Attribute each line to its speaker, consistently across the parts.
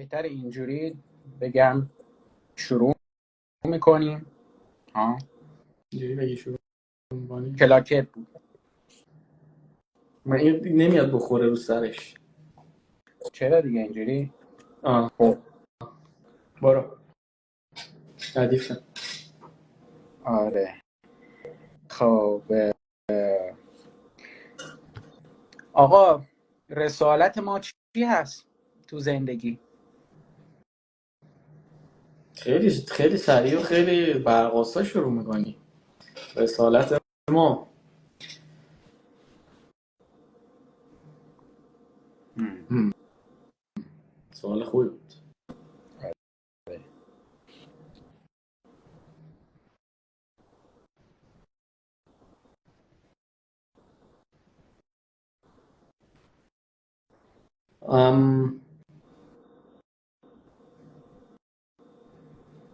Speaker 1: بهتر اینجوری بگم شروع میکنیم.
Speaker 2: اینجوری بگی شروع میکنیم.
Speaker 1: کلاکت بود.
Speaker 2: من این نمیاد بخوره رو سرش.
Speaker 1: چرا دیگه اینجوری؟
Speaker 2: خب برو ردیف شد.
Speaker 1: آره خب آقا رسالت ما چی هست تو زندگی؟
Speaker 2: خیلی خیلی سریع و خیلی برقاسا شروع میکنی. رسالت ما سوال خوبی بود.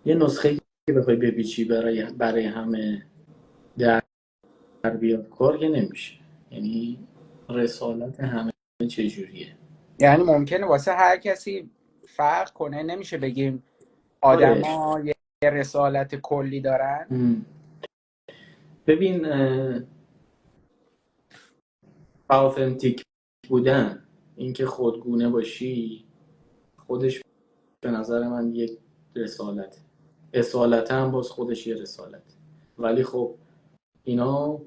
Speaker 2: یه نسخه که بخوای بپیچی برای همه در بیاد کار که نمیشه. یعنی رسالت همه چجوریه؟
Speaker 1: یعنی ممکنه واسه هر کسی فرق کنه، نمیشه بگیم آدما یه رسالت کلی دارن.
Speaker 2: ببین آثنتیک بودن، اینکه خودگونه باشی، خودش به نظر من یک رسالت. اصالت هم باز خودش یه رسالت. ولی خب اینا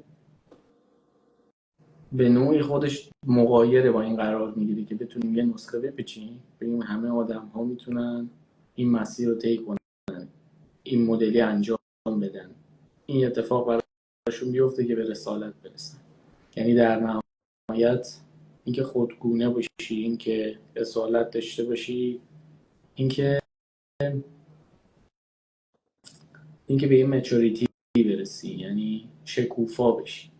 Speaker 2: به نوعی خودش مغایره با این قرار میگیری که بتونیم یه نسخه بپیچیم بگیم همه آدم ها میتونن این مسیر رو طی کنن، این مدلی انجام بدن، این اتفاق براشون بیفته که به رسالت برسن. یعنی در نهایت اینکه خودگونه باشی، اینکه رسالت داشته باشی، اینکه به این مچوریتی برسی، یعنی شکوفا بشی.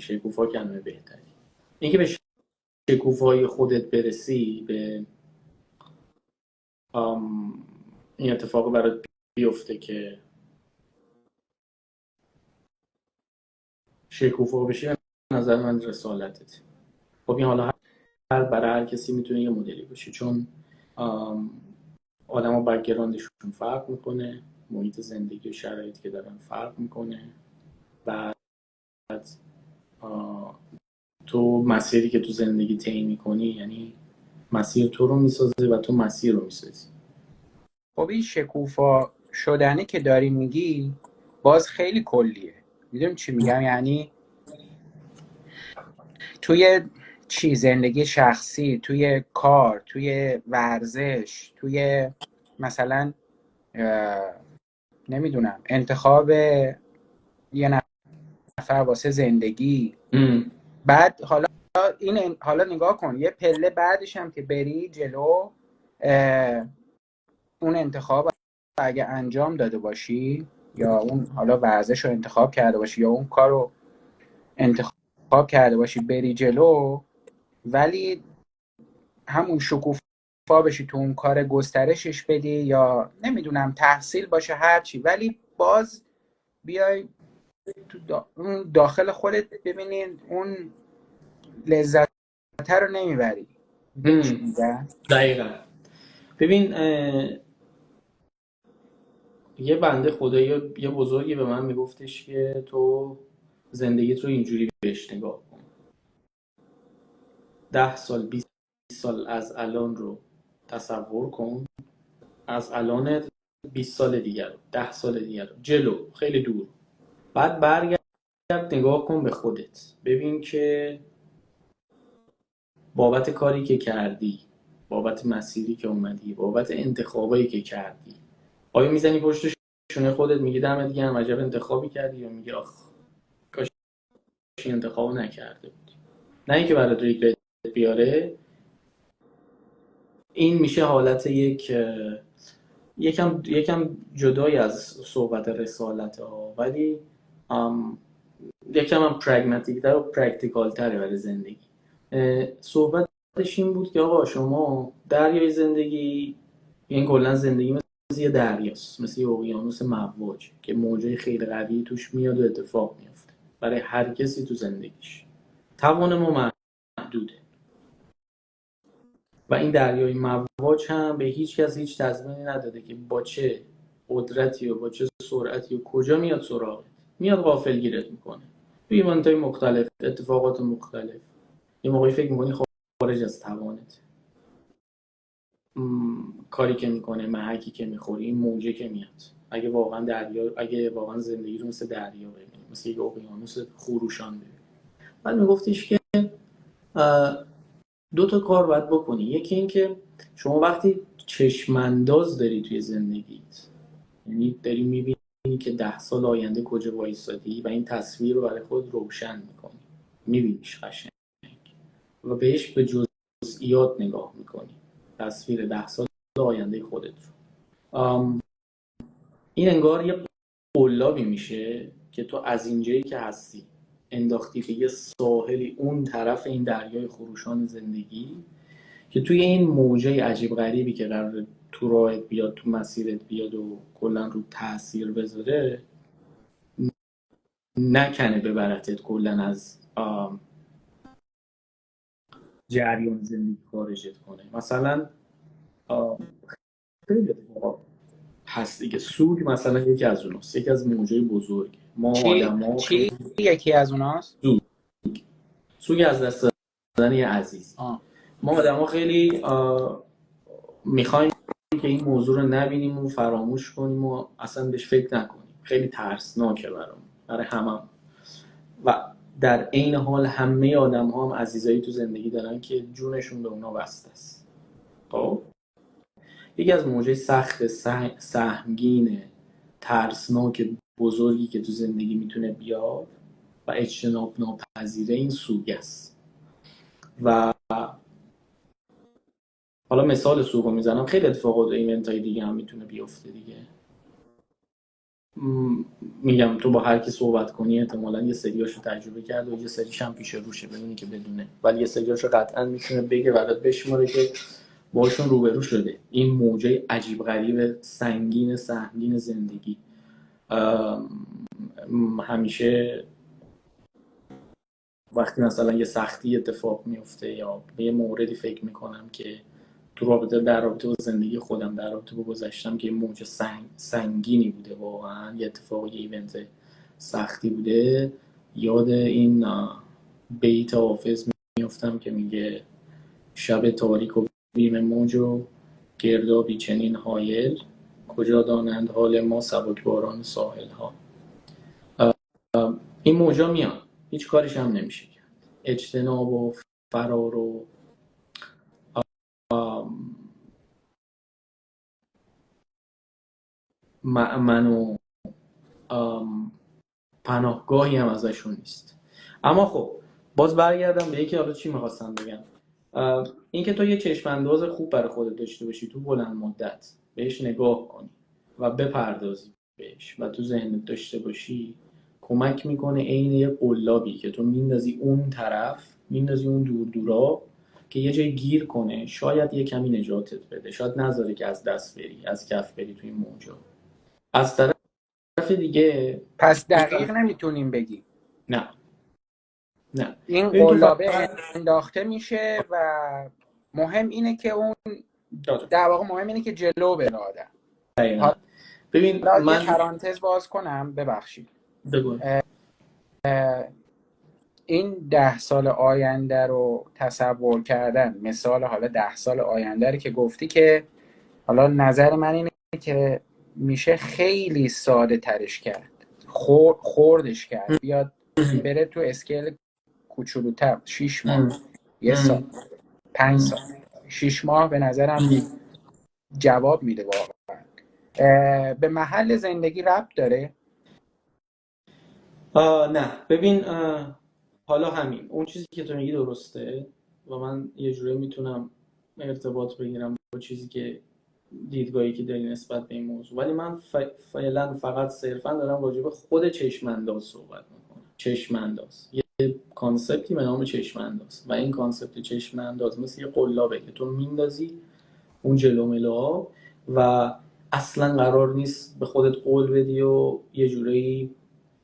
Speaker 2: شکوفا کلمه بهتری. اینکه به شکوفایی خودت برسی، به این اتفاق برات بیفته که شکوفا بشی، به نظر من رسالتت. خب این حالا برای هر کسی میتونه یه مدلی باشه، چون آدم ها بک‌گراندشون فرق میکنه، محیط زندگی و شرایطی که دارن فرق میکنه. بعد تو مسیری که تو زندگی طی میکنی، یعنی مسیر تو رو میسازه و تو مسیر رو میسازی.
Speaker 1: خب این شکوفا شدنه که داری میگی باز خیلی کلیه. میدونم چی میگم؟ یعنی توی زندگی شخصی، توی کار، توی ورزش، توی مثلا نمیدونم انتخاب یه نفر واسه زندگی. بعد حالا نگاه کن، یه پله بعدش هم که بری جلو، اون انتخاب اگه انجام داده باشی، یا اون حالا ورزش رو انتخاب کرده باشی یا اون کار رو انتخاب کرده باشی، بری جلو، ولی همون شکوفا بشی تو اون کار، گسترشش بدی، یا نمیدونم تحصیل باشه هرچی، ولی باز بیای تو اون داخل خودت ببینین اون لذت رو نمیبری.
Speaker 2: دقیقا. ببین یه بنده خدایی، یه بزرگی به من میگفتش که تو زندگیت رو اینجوری بهش نگاه کن. 10 سال 20 سال از الان رو تصور کن، از الان 20 سال دیگر، 10 سال دیگر جلو، خیلی دور. بعد برگرد نگاه کن به خودت، ببین که بابت کاری که کردی، بابت مسیری که اومدی، بابت انتخابایی که کردی، آیا میزنی پشت شونه خودت میگی دمت گرم عجب انتخابی کردی، یا میگی آخ کاش این انتخابو نکرده بودی؟ نه اینکه برات ریگرت بیاره. این میشه حالت یکم جدای از صحبت رسالت ها، ولی یکم هم پرگماتیک تر و پرکتیکال تره برای زندگی. صحبتش این بود که آقا شما دریای زندگی، این کلا زندگی مثل یه دریاست، مثل یه اقیانوس مواج که موجای خیلی قوی توش میاد و اتفاق میفته برای هر کسی تو زندگیش. توان ما محدوده. و این دریای مواج هم به هیچ کس هیچ تضمینی نداده که با چه قدرتی و با چه سرعتی و کجا میاد سراغت، میاد غافلگیرت میکنه توی ایونت‌های مختلف، اتفاقات مختلف. یه موقعی فکر میکنی خارج از توانت، کاری که میکنه، محکی که میخوری، این موجه که میاد، اگه واقعا زندگی رو مثل دریا ببینیم، مثل یک اقیانوس خروشان ببینیم. بعد میگفتیش که دو تا کار باید بکنی. یکی این که شما وقتی چشمانداز داری توی زندگیت، یعنی داری میبینی که 10 سال آینده کجا وایسادی و این تصویر رو برای خود روشن میکنی، میبینیش قشنگ و بهش به جزئیات نگاه میکنی، تصویر 10 سال آینده خودت رو. این انگار یه قلابی میشه که تو از اینجایی که هستی انداختی به یه ساحلی اون طرف این دریای خروشان زندگی، که توی این موجه عجیب غریبی که قرار تو راهت بیاد، تو مسیرت بیاد و کلا رو تاثیر بذاره، نکنه ببرتت کلا از جریان زندگی خارجت کنه. مثلا خیلی اتفاقا هست دیگه. سوگ مثلا یکی از اوناست، یکی از موجهای بزرگ. ما آدما
Speaker 1: چی
Speaker 2: خیلی
Speaker 1: یکی از اوناست؟
Speaker 2: سوگ از دست دادن یه عزیز. ما آدما خیلی میخوایم که این موضوع رو نبینیم و فراموش کنیم و اصلا بهش فکر نکنیم. خیلی ترسناکه برای همه. و در عین حال همه آدم ها هم عزیزایی تو زندگی دارن که جونشون به اونا وصل است. خب یکی از موجه سخت، سهمگین، ترسناک، بزرگی که تو زندگی میتونه بیاد و اجتناب ناپذیره این سوگ است. و حالا مثال سوگ رو میزنم، خیلی اتفاقات و ایونت های دیگه هم میتونه بیفته دیگه. میگم تو با هر کی صحبت کنی احتمالاً یه سریاشو تجربه کرده و یه سریش هم پیش روشه، ببینی که بدونه، ولی یه سریاشو قطعا میتونه بگه برات بشماره که باشون روبرو شده. این موجه عجیب غریب سنگین سهمگین زندگی. همیشه وقتی مثلا یه سختی اتفاق میفته یا به یه موردی فکر میکنم که در رابطه با زندگی خودم، در رابطه با گذشتم که یه موج سنگینی بوده، واقعا یه اتفاق، یه ایونت سختی بوده، یاد این بیت حافظ میفتم که میگه شب تاریک و بیم موج و گردابی چنین حایل، کجا دانند حال ما سبکباران ساحل ها. این موجا میان، هیچ کارش هم نمیشه کرد. اجتناب و فرار و مأمن و پناهگاهی هم ازشون نیست. اما خب باز برگردم به یکی، حالا چی میخواستم بگم، این که تو یه چشمانداز خوب برای خودت داشته باشی، تو بلند مدت بهش نگاه کنی و بپردازی بهش و تو ذهنت داشته باشی، کمک میکنه عین یه قلابی که تو میندازی اون طرف، میندازی اون دورا که یه جای گیر کنه، شاید یه کمی نجاتت بده، شاید نذاره که از دست بری، از کف بری توی این موجا. از طرف دیگه
Speaker 1: پس دقیق نمیتونیم بگیم.
Speaker 2: نه
Speaker 1: این
Speaker 2: ببین تو
Speaker 1: قلابه انداخته میشه و مهم اینه که اون در واقع مهم اینه که جلو بره آدم.
Speaker 2: ببین
Speaker 1: یه پرانتز باز کنم، ببخشید.
Speaker 2: بگو.
Speaker 1: این 10 سال آینده رو تصور کردن، مثال حالا 10 سال آینده رو که گفتی، که حالا نظر من اینه که میشه خیلی ساده ترش کرد، خوردش کرد، بیاد بره تو اسکیل کوچولوتر، 6 ماه، یه سال، 5 سال. 6 ماه به نظرم جواب میده واقعا. به محل زندگی ربط داره؟
Speaker 2: نه ببین، حالا همین اون چیزی که تو میگی درسته و من یه جوری میتونم ارتباط بگیرم با چیزی که دیدگاهی که داری نسبت به این موضوع، ولی من فعلا فقط صرفا دارم راجع به خود چشمانداز صحبت میکنم. چشمانداز یه کانسپتی به نام چشمانداز و این کانسپت چشمانداز مثل یه قلابه که تو میندازی اون جلو ملوها و اصلا قرار نیست به خودت قول بدی و یه جوری،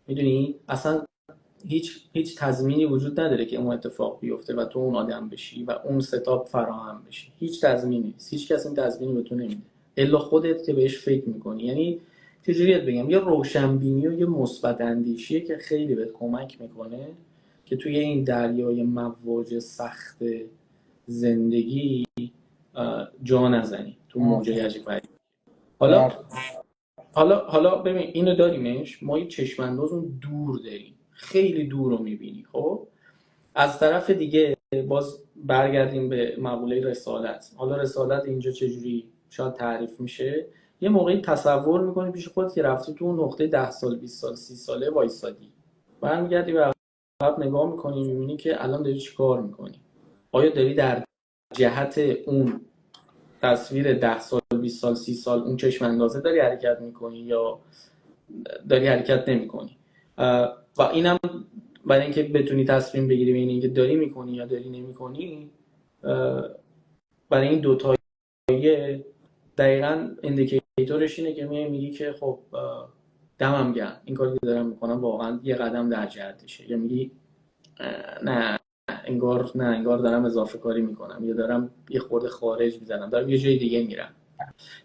Speaker 2: میدونی، اصلا هیچ تضمینی وجود نداره که اون اتفاق بیفته و تو اون آدم بشی و اون ستاپ فراهم بشی. هیچ تضمینی نیست، هیچ کس این تضمینی به تو نمیده الا خودت که بهش فکر میکنی. یعنی چجوریت بگم، یه روشنبینی و یه مثبت اندیشیه که خیلی بهت کمک میکنه که توی این دریای مواج سخت زندگی جا نزنی، تو موجه عجیب غریب. حالا ببین اینو داریمش، ما یه چشم انداز اون دور داریم، خیلی دور رو میبینی. خب از طرف دیگه باز برگردیم به مقوله رسالت. حالا رسالت اینجا چجوری شاید تعریف میشه؟ یه موقعی تصور میکنی پیش خودت که رفتی تو اون نقطه 10 سال 20 سال 30 ساله وایسادی، برمیگردی به عقب نگاه میکنی، میبینی که الان داری چی کار میکنی. آیا داری در جهت اون تصویر 10 سال 20 سال 30 سال اون چشم اندازه داری حرکت میکنی یا داری حرکت نمیکنی؟ و اینم برای اینکه بتونی تصمیم بگیری بین اینکه داری میکنی یا داری نمیکنی، برای این دوتاییه دقیقاً اندیکیتورش اینه که میگی که خب دمم گرم این کاری که دارم میکنم واقعا یه قدم در جهتشه، یا میگی نه انگار دارم اضافه کاری میکنم یا دارم یه خورده خارج میزنم، دارم یه جای دیگه میرم.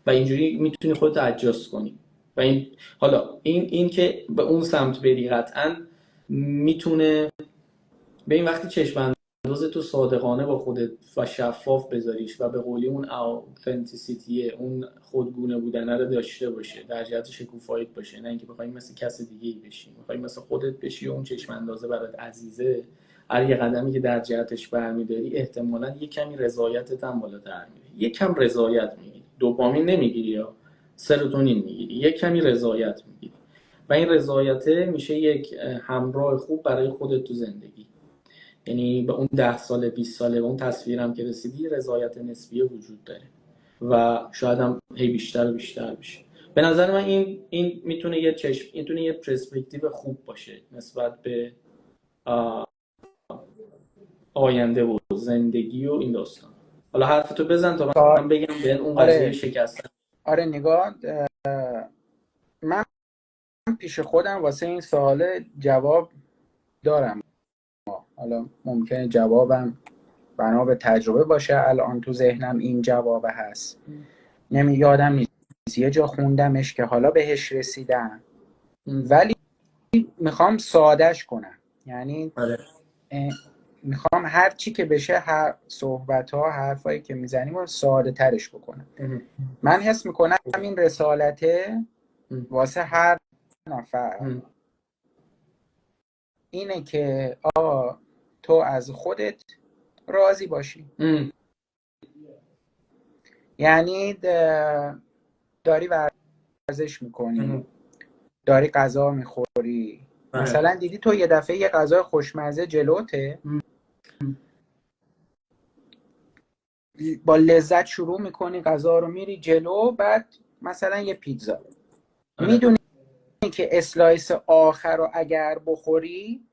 Speaker 2: و اینجوری میتونی خودت ادجاست کنی. و این که به اون سمت بری قطعاً میتونه به این وقتی چشم انداز تو صادقانه با خودت و شفاف بذاریش و به قولی اون اوتنتیسیتی، اون خودگونه بودن رو داشته باشه، در جهت شکوفاییت باشه، نه اینکه بخوای مثل کس دیگه بشی، بخوای مثل خودت بشی و اون چشم اندازه برات عزیزه. هر یه قدمی که در جهتش برمیداری احتمالاً یه کمی رضایتت هم بالاتر میره، یه کم رضایت میگیری، دوپامین نمیگیری یا سروتونین میگیری، یه کمی رضایت میگیری و این رضایت میشه یک همراه خوب برای خودت تو زندگی. یعنی به اون 10 ساله 20 ساله به اون تصویرم که رسیدی رضایت نسبی وجود داره و شاید هم هی بیشتر و بیشتر بشه. به نظر من این میتونه یه پرسپکتیو خوب باشه نسبت به آینده و زندگی و این داستان. حالا حرفتو بزن تا من بگم به اون قضیه شکستن.
Speaker 1: آره نگاه، من پیش خودم واسه این سوال جواب دارم. حالا ممکنه جوابم بنا به تجربه باشه، الان تو ذهنم این جواب هست، یادم نیست یه جا خوندمش که حالا بهش رسیدم، ولی میخوام سادهش کنم. یعنی میخوام هر چی که بشه، هر صحبت ها حرفایی که میزنیم رو ساده ترش بکنم. من حس میکنم این رسالته واسه هر نفر اینه که تو از خودت راضی باشی. یعنی داری ورزش میکنی، داری غذا میخوری، مثلا دیدی تو یه دفعه یه غذای خوشمزه جلوته، با لذت شروع میکنی غذا رو، میری جلو، بعد مثلا یه پیتزا، میدونی که اسلایس آخر رو اگر بخوری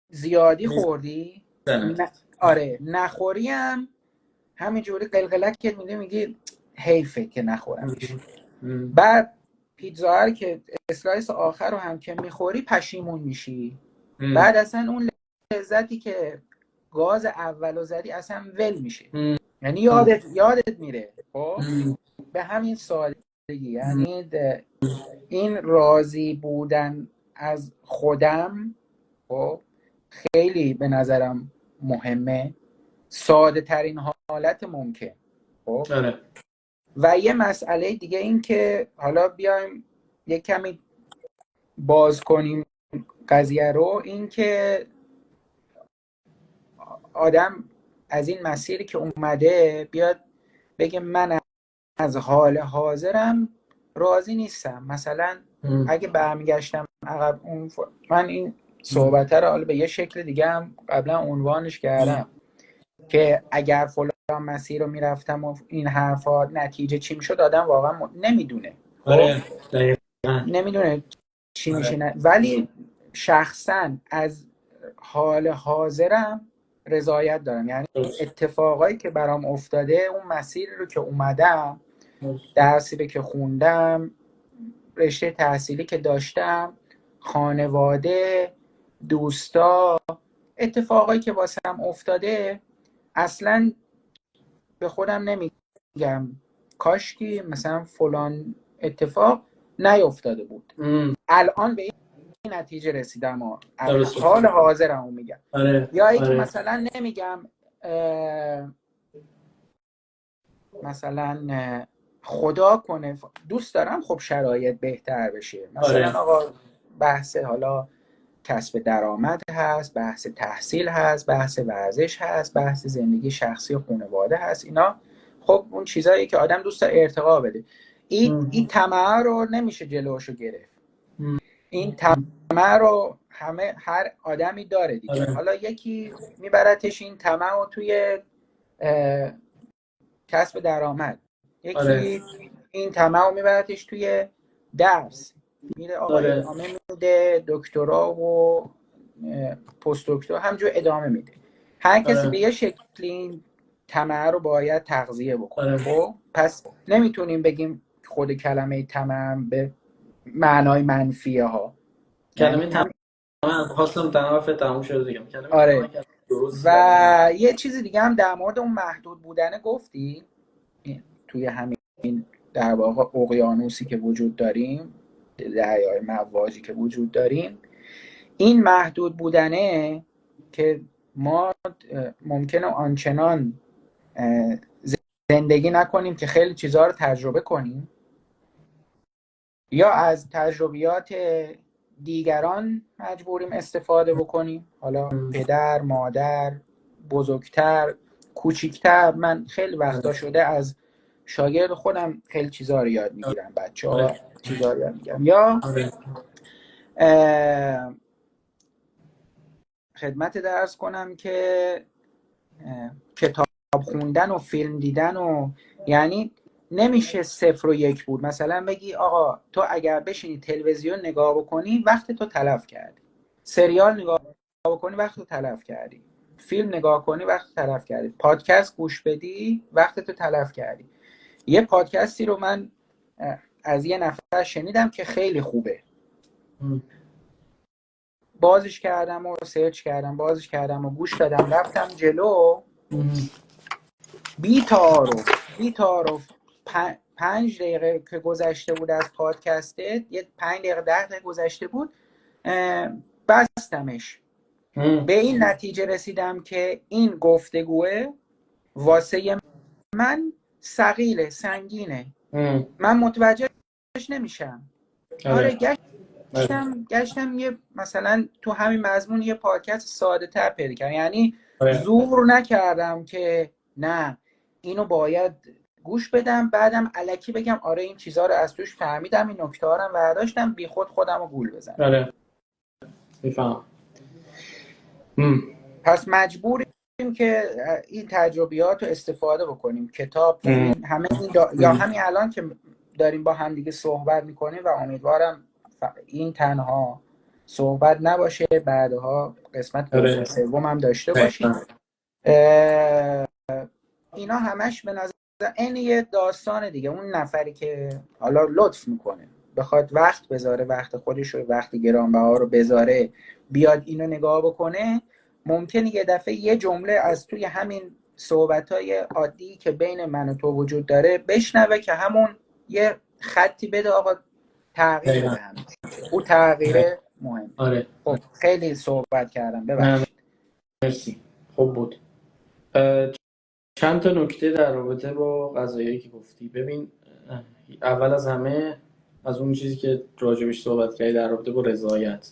Speaker 1: زیادی خوردی، آره نخوری هم همینجوری قلقلک که میگی حیفه که نخورمش. بعد پیتزا که اسلایس آخر رو هم که میخوری پشیمون میشی. بعد اصلا اون لذتی که گاز اولو زدی اصلا ول میشه. یعنی یادت میره. خب به همین سادگی. یعنی این راضی بودن از خودم خب خیلی به نظرم مهمه، ساده ترین حالت ممکن. خب و یه مسئله دیگه این که حالا بیایم یه کمی باز کنیم قضیه رو، این که آدم از این مسیری که اومده بیاد بگه من از حال حاضرم راضی نیستم. مثلا اگه برمیگشتم عقب، من این صحبت رو حالا به یه شکل دیگه هم قبلا عنوانش کردم که اگر فلان مسیر رو میرفتم و این حرفا نتیجه چی میشد، آدم واقعا نمیدونه. نمیدونه چی میشه. ولی شخصا از حال حاضرم رضایت دارم. یعنی اتفاقایی که برام افتاده، اون مسیر رو که اومدم، درسی که خوندم، رشته تحصیلی که داشتم، خانواده، دوستا، اتفاقایی که واسم افتاده، اصلا به خودم نمیگم کاشکی مثلا فلان اتفاق نیفتاده بود. الان به این نتیجه رسیدم و حال حاضرمو میگم. یا اینکه مثلا نمیگم مثلا خدا کنه دوست دارم خب شرایط بهتر بشه، مثلا آقا بحث حالا کسب درآمد هست، بحث تحصیل هست، بحث ورزش هست، بحث زندگی شخصی و خانواده هست، اینا خب اون چیزایی که آدم دوست داره ارتقا بده. این طمع رو نمیشه جلوشو گرفت. این طمع رو هر آدمی داره دیگه. حالا یکی میبرتش این طمع رو توی کسب درآمد، یکی این طمع رو میبرتش توی درس، میره آقا ادامه میده دکترا و پست دکترا همجور ادامه میده. هر کسی به یه شکلی این طمع رو باید تغذیه بکنه. خب پس نمیتونیم بگیم خود کلمه طمع به معنای منفیه ها.
Speaker 2: کلمه طمع خواستم طرف تموم شده دیگه.
Speaker 1: آره. و یه چیزی دیگه هم در مورد اون محدود بودن گفتی، توی همین در واقع اقیانوسی که وجود داریم، دریای مواجی که وجود داریم، این محدود بودنه که ما ممکنه آنچنان زندگی نکنیم که خیلی چیزها رو تجربه کنیم، یا از تجربیات دیگران مجبوریم استفاده بکنیم، حالا پدر، مادر، بزرگتر، کوچیکتر. من خیلی وقتا شده از شاگرد خودم خیلی چیزا رو یاد میگیرم، بچه‌ها چیزا رو یاد میگیرم، یا خدمت درس کنم که کتاب خوندن و فیلم دیدن و یعنی نمیشه 0 و 1 بود. مثلا بگی آقا تو اگر بشینی تلویزیون نگاه بکنی وقت تو تلف کردی، سریال نگاه بکنی وقت تو تلف کردی، فیلم نگاه کنی وقت تو تلف کردی، پادکست گوش بدی وقت تو تلف کردی. یه پادکستی رو من از یه نفر شنیدم که خیلی خوبه، بازش کردم و سرچ کردم، بازش کردم و گوش دادم، رفتم جلو، بی تعارف 5 دقیقه که گذشته بود از پادکسته، یه 5 دقیقه 10 دقیقه گذشته بود، بستمش. به این نتیجه رسیدم که این گفتگوه واسه من ثقیله، سنگینه، من متوجهش نمیشم. آره گشتم یه مثلا تو همین مضمون یه پادکست ساده تر پیدا کردم، یعنی زور نکردم که نه اینو باید گوش بدم بعدم الکی بگم آره این چیزا رو از توش فهمیدم، این نکته ها رو برداشتم، بی خود خودم رو گول بزنم.
Speaker 2: آره میفهم.
Speaker 1: پس مجبوریم که این تجربیات رو استفاده بکنیم، کتاب، فیلم، همه این یا همین الان که داریم با هم دیگه صحبت میکنیم و امیدوارم این تنها صحبت نباشه، بعدها قسمت دوم سوم هم داشته باشیم. اینا همش به نظر این یه داستان دیگه. اون نفری که حالا لطف میکنه بخواد وقت بذاره، وقت خودش رو، وقت گرانبها رو بذاره بیاد اینو نگاه بکنه، ممکنه یه دفعه یه جمله از توی همین صحبت‌های عادی که بین من و تو وجود داره بشنوه که همون یه خطی بده آقا تغییر بده. او تغییره مهم.
Speaker 2: آره.
Speaker 1: خب خیلی صحبت کردم، ببخشید.
Speaker 2: مرسی، خوب بود. چند تا نکته در رابطه با قضایایی که گفتی. ببین اول از همه از اون چیزی که راجبش صحبت کردی در رابطه با رضایت،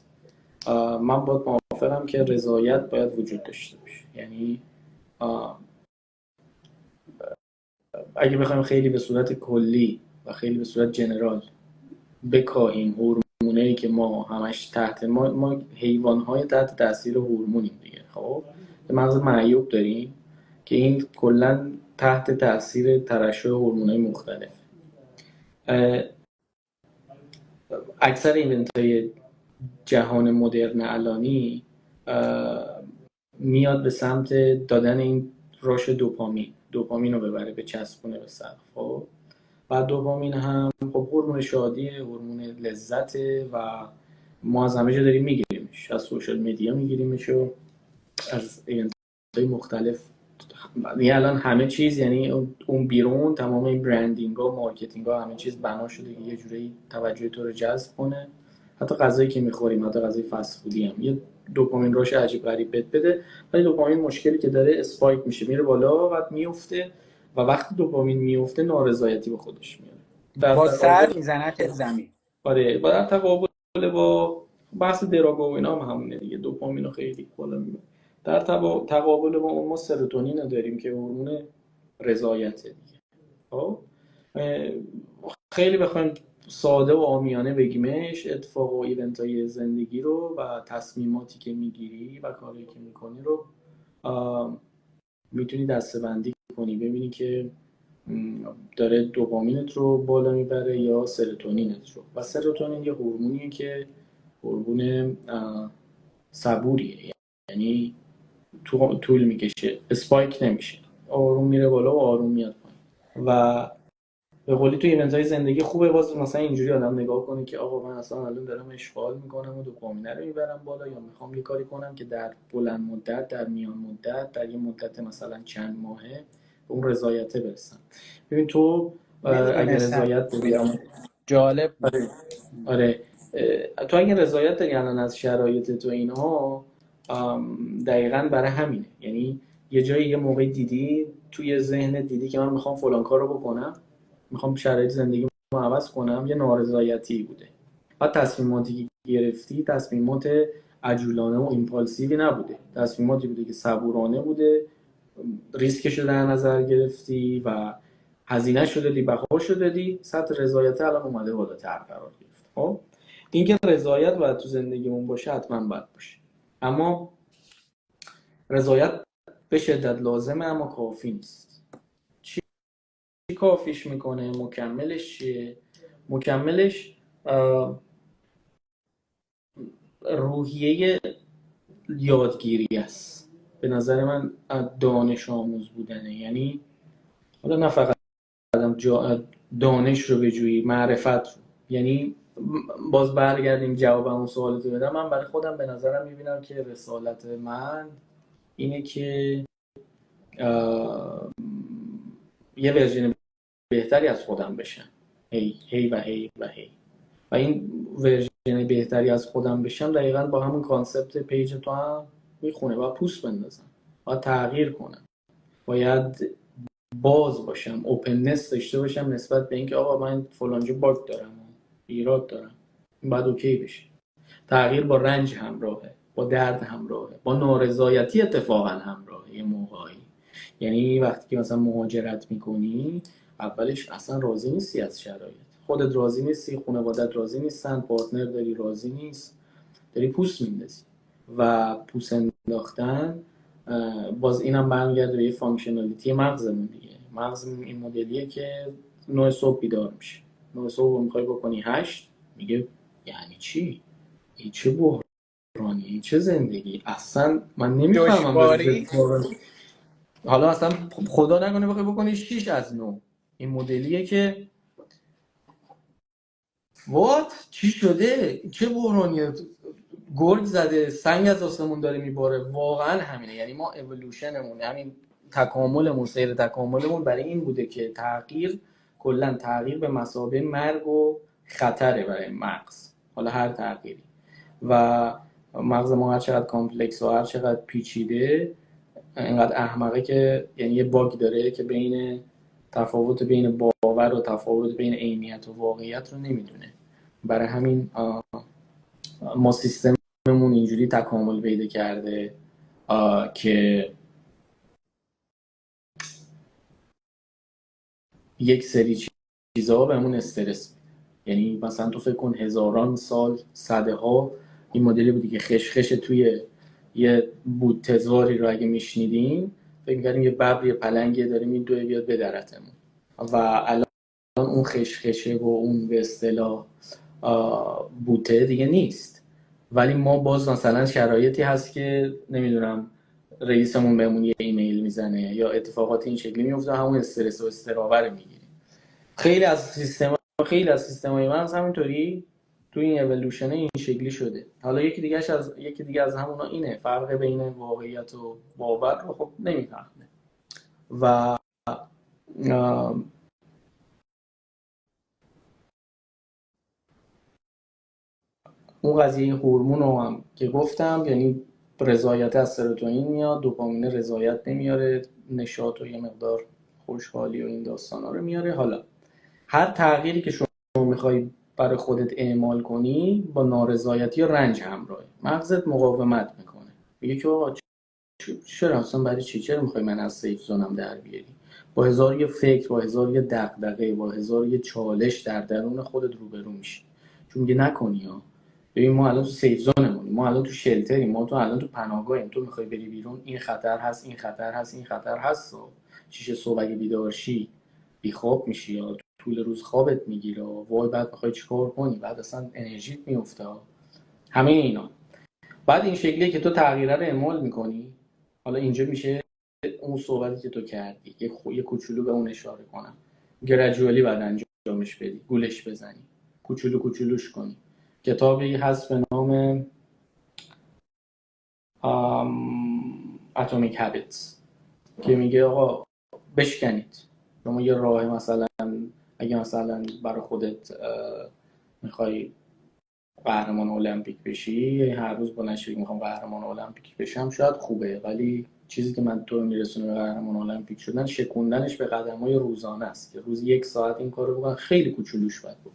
Speaker 2: من باید موافقم که رضایت باید وجود داشته باشه. یعنی اگه بخوایم خیلی به صورت کلی و خیلی به صورت جنرال بکاهیم هورمونایی که ما همش تحت ما حیوان‌های تحت تاثیر هورمونیم دیگه. خب مغز معیوب داریم که این کلا تحت تاثیر ترشح هورمونای مختلف. اکثر ایونت‌های جهان مدرن الانی میاد به سمت دادن این رشد دوپامین رو ببره به چسبونه به سقف. خب بعد دوپامین هم خب هورمون شادی، هورمون لذت و ما از همه جا داریم میگیریمش، از سوشال مدیا میگیریمش و از ایونت‌های مختلف. یعنی الان همه چیز، یعنی اون بیرون تمام این برندینگ ها، مارکتینگ ها، همه چیز بنا شده که یه جوری توجه تو رو جذب کنه. حتی غذایی که میخوریم، حتی غذای فست فودی هم یه دوپامین روش عجیب غریب بهت بده. ولی دوپامین مشکلی که داره اسپایک میشه، میره بالا، بعد میفته و وقتی دوپامین میفته نارضایتی به خودش میاره. در
Speaker 1: با سر
Speaker 2: تقابل
Speaker 1: میزنت زمین.
Speaker 2: آره، و در تقابل با بحث دراگا و اینا هم همونه دیگه، دوپامین رو خیلی بالا میبره. در تقابل با ما سروتونین رو داریم که هورمون رضایته دیگه. خب خیلی بخوایم ساده و عامیانه بگیمش، اتفاق و ایونت های زندگی رو و تصمیماتی که میگیری و کاری که میکنی رو میتونی دسته‌بندی کنی، ببینی که داره دوپامینت رو بالا میبره یا سروتونینت رو. و سروتونین یه هورمونیه که هورمون صبوریه، یعنی طول میکشه، اسپایک نمیشه، آروم میره بالا و آروم میاد پایین. و به قولی تو ایونت های زندگی خوبه باز مثلا اینجوری آدم نگاه کنه که آقا من اصلا الان دارم اشغال میکنم و دوپامین رو میبرم بالا، یا میخوام یه کاری کنم که در بلند مدت، در میان مدت، در یه مدت مثلا چند ماهه به اون رضایته برسم. ببین تو اگر
Speaker 1: نمیدونستم.
Speaker 2: رضایت داری،
Speaker 1: جالب بود.
Speaker 2: آره آره، تو اگه رضایت داری الان از شرایط تو اینها، دقیقاً برای همینه. یعنی یه جایی یه موقع دیدی، توی ذهن دیدی که من میخوام فلان کار رو بکنم، میخوام شرایط زندگی رو عوض کنم، یه نارضایتی بوده. بعد تصمیماتی که گرفتی تصمیمات عجولانه و ایمپالسیوی نبوده، تصمیماتی بوده که صبورانه بوده، ریسکش رو در نظر گرفتی و هزینه شده دادی، بها شده دادی، سطح رضایت الان اومده بالاتر قرار گرفت. خب این که رضایت باید تو زندگیمون باشه، حتما باید باشه، اما رضایت به شدت لازمه اما کافی نیست. چی کافیش میکنه؟ مکملش چیه؟ مکملش روحیه یادگیری است به نظر من، دانش آموز بودنه. یعنی حالا نه فقط دانش رو بجویی، معرفت رو. یعنی باز برگردیم جواب اون سوالتو بدم، من برای خودم به نظرم میبینم که رسالت من اینه که یه ورژن بهتری از خودم بشم، هی و هی و هی. و این ورژن بهتری از خودم بشم دقیقاً با همون کانسپت پیج تو هم میخونه. باید پوست بندازم، باید تغییر کنم، باید باز باشم، اوپننس داشته باشم نسبت به اینکه آقا من فلانجا باگ دارم، ایراد دارم، این باید اوکی بشه. تغییر با رنج همراهه، با درد همراهه، با نارضایتی اتفاقا همراهه یه موقعی. یعنی وقتی که مثلا مهاجرت میکنی، اولش اصلا راضی نیستی از شرایط، خودت راضی نیستی، خانوادت راضی نیستن، پارتنر داری راضی نیست، داری پوست میندازی. و پوست انداختن باز اینم برمیگرده به یه فانکشنالیتی مغزمون دیگه. مغزمون این مدلیه که 9 صبح بیدار میشه، 9 صبح رو میخوای بکنی 8، میگه یعنی چی؟ این چه بحرانی، این چه زندگی، اصلا من نمیفهمم
Speaker 1: دشواری.
Speaker 2: حالا اصلا خدا نکنه بخوای بکنی 6 از 9. این مدلیه که وات چی شده، چه بحرانیه، گرگ زده، سنگ از آسمون داره میباره. واقعا همینه. یعنی ما اِوولوشنمون، همین تکاملمون، سیر تکاملمون برای این بوده که تغییر، کلا تغییر به مثابه مرگ و خطره برای مغز، حالا هر تغییری. و مغز ما هر چقدر کامپلکس و هر چقدر پیچیده، اینقدر احمقه که یعنی یه باگ داره که بین تفاوت بین باور و تفاوت بین عینیت و واقعیت رو نمیدونه. برای همین ما سیستممون اینجوری تکامل پیدا کرده که یک سری چیزها بهمون استرس میده. یعنی مثلا تو فکر کن هزاران سال، صده ها این مدلی بودی که خشخش توی یه بوتزاری رو اگه میشنیدیم فکر می‌کردیم یه ببر، یه پلنگی داره میدوه بیاد بدرتمون. و الان اون خشخشه و اون به اصطلاح بوته دیگه نیست. ولی ما باز مثلا شرایطی هست که نمیدونم رئیسمون بهمون یه ایمیل میزنه یا اتفاقات این شکلی میفته، همون استرس و استرابه رو میگیریم. خیلی از سیستم‌های مغز همینطوری تو این اِوولوشن این شکلی شده. حالا یکی دیگه از همونا اینه، فرق بین واقعیت و باور رو خب نمیفهمه. و اون قضیه هورمون رو هم که گفتم، یعنی رضایت از سروتونین میاد، دوپامین رضایت نمیاره، نشاط و یه مقدار خوشحالی و این داستانا رو میاره. حالا هر تغییری که شما میخوای برای خودت اعمال کنی با نارضایتی و رنج همراهه. مغزت مقاومت میکنه، میگه که آقا چرا اصلا برای چرا میخوای من از سیف زونم در بیاری؟ با هزار یه فکر، با هزار یه دغدغه، با هزار یه چالش در درون خودت روبرو میشی. چون میگه نکنی ها. ببین ما الان تو سیف زونمونیم، ما الان تو شلتریم، ما تو الان تو پناهگاهیم. تو میخوای بری بیرون، این خطر هست، این خطر هست، این خطر هست. شیشه صبح اگه بیدار شی بیخواب میشی یا طول روز خوابت میگیره، وای بعد میخوای چیکار کنی، بعد اصلا انرژیت میفته. همه اینا بعد این شکلیه که تو تغییره رو اعمال میکنی. حالا اینجا میشه اون صحبتی که تو کردی، یه کوچولو به اون اشاره کنم، گرادیولی بعد انجامش بدی، گولش بزنی، کوچولو کوچولوش کنی. کتابی هست به نام اتمیک هابیتس که میگه آقا بشکنید. شما یه راه، مثلا اگه مثلا برای خودت میخوای قهرمان المپیک بشی، هر روز با نشی میخوام قهرمان المپیک بشم، شاید خوبه، ولی چیزی که من تو رو میرسونه به قهرمان المپیک شدن، شکوندنش به قدم‌های روزانه است. که روز 1 ساعت این کارو بکنن، خیلی کوچولوش باید بود.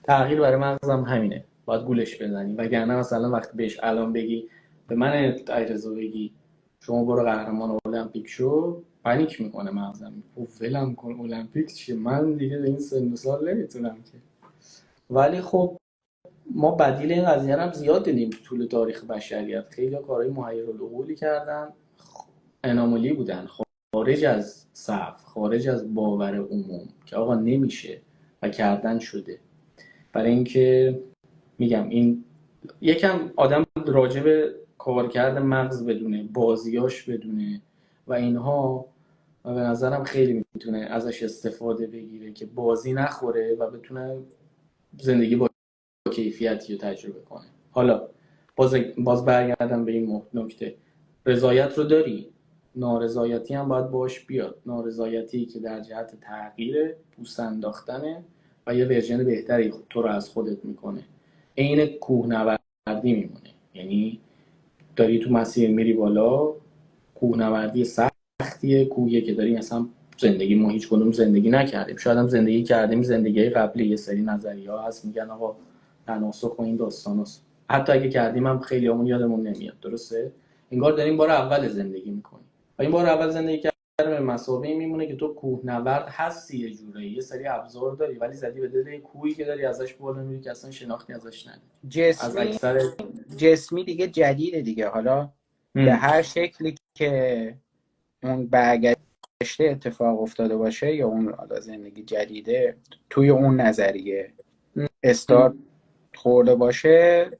Speaker 2: تغییر برای مغزم همینه، باید گولش بزنی. وگرنه مثلا وقتی بهش الان بگی، به من علیرضا بگی شما برو قهرمان المپیک شو، پنیک میکنه مغزم. ولم کن، المپیک چیه، من دیگه به این سن و سال نمیتونم که. ولی خب ما بدیل این قضیه هم زیاد دیدیم تو طول تاریخ بشریت. خیلی کارهای محیرالعقولی کردن، انامولی بودن، خارج از صف، خارج از باور عموم، که آقا نمیشه و کردن شده. برای اینکه میگم این یکم آدم راجب کارکرد مغز بدونه، بازیاش بدونه و اینها، و به نظرم خیلی میتونه ازش استفاده بگیره که بازی نخوره و بتونه زندگی با کیفیتی رو تجربه کنه. حالا باز برگردم به این نکته، رضایت رو داری، نارضایتی هم باید باش بیاد. نارضایتی که در جهت تغییر، پوست انداختنه و یه ورژن بهتری تو رو از خودت میکنه. عین کوهنوردی میمونه، یعنی داری تو مسیر میری بالا، کوهنوردی سختیه، کوهیه که داری مثلا زندگی ما هیچ کدوم زندگی نکردیم، شاید هم زندگی کردیم زندگی قبلی، یه سری نظریه‌ها هست میگن آقا تناسخ و این داستاناست، حتی اگه کردیم هم خیلی همون یادمون نمیاد. درسته؟ انگار داریم بار اول زندگی میکنیم و این بار اول زندگی کردن به مثابه میمونه که تو کوهنورد هستی، یه جوری یه سری ابزار داری، ولی زدی به دل کوهی که داری ازش بالا میری که اصلا شناختی ازش نداری. از اکثر
Speaker 1: جسمی دیگه جدیده دیگه. حالا به هر شکلی که اون برگشته اتفاق افتاده باشه یا اون حالا زندگی جدیده توی اون نظریه استارت خورده باشه،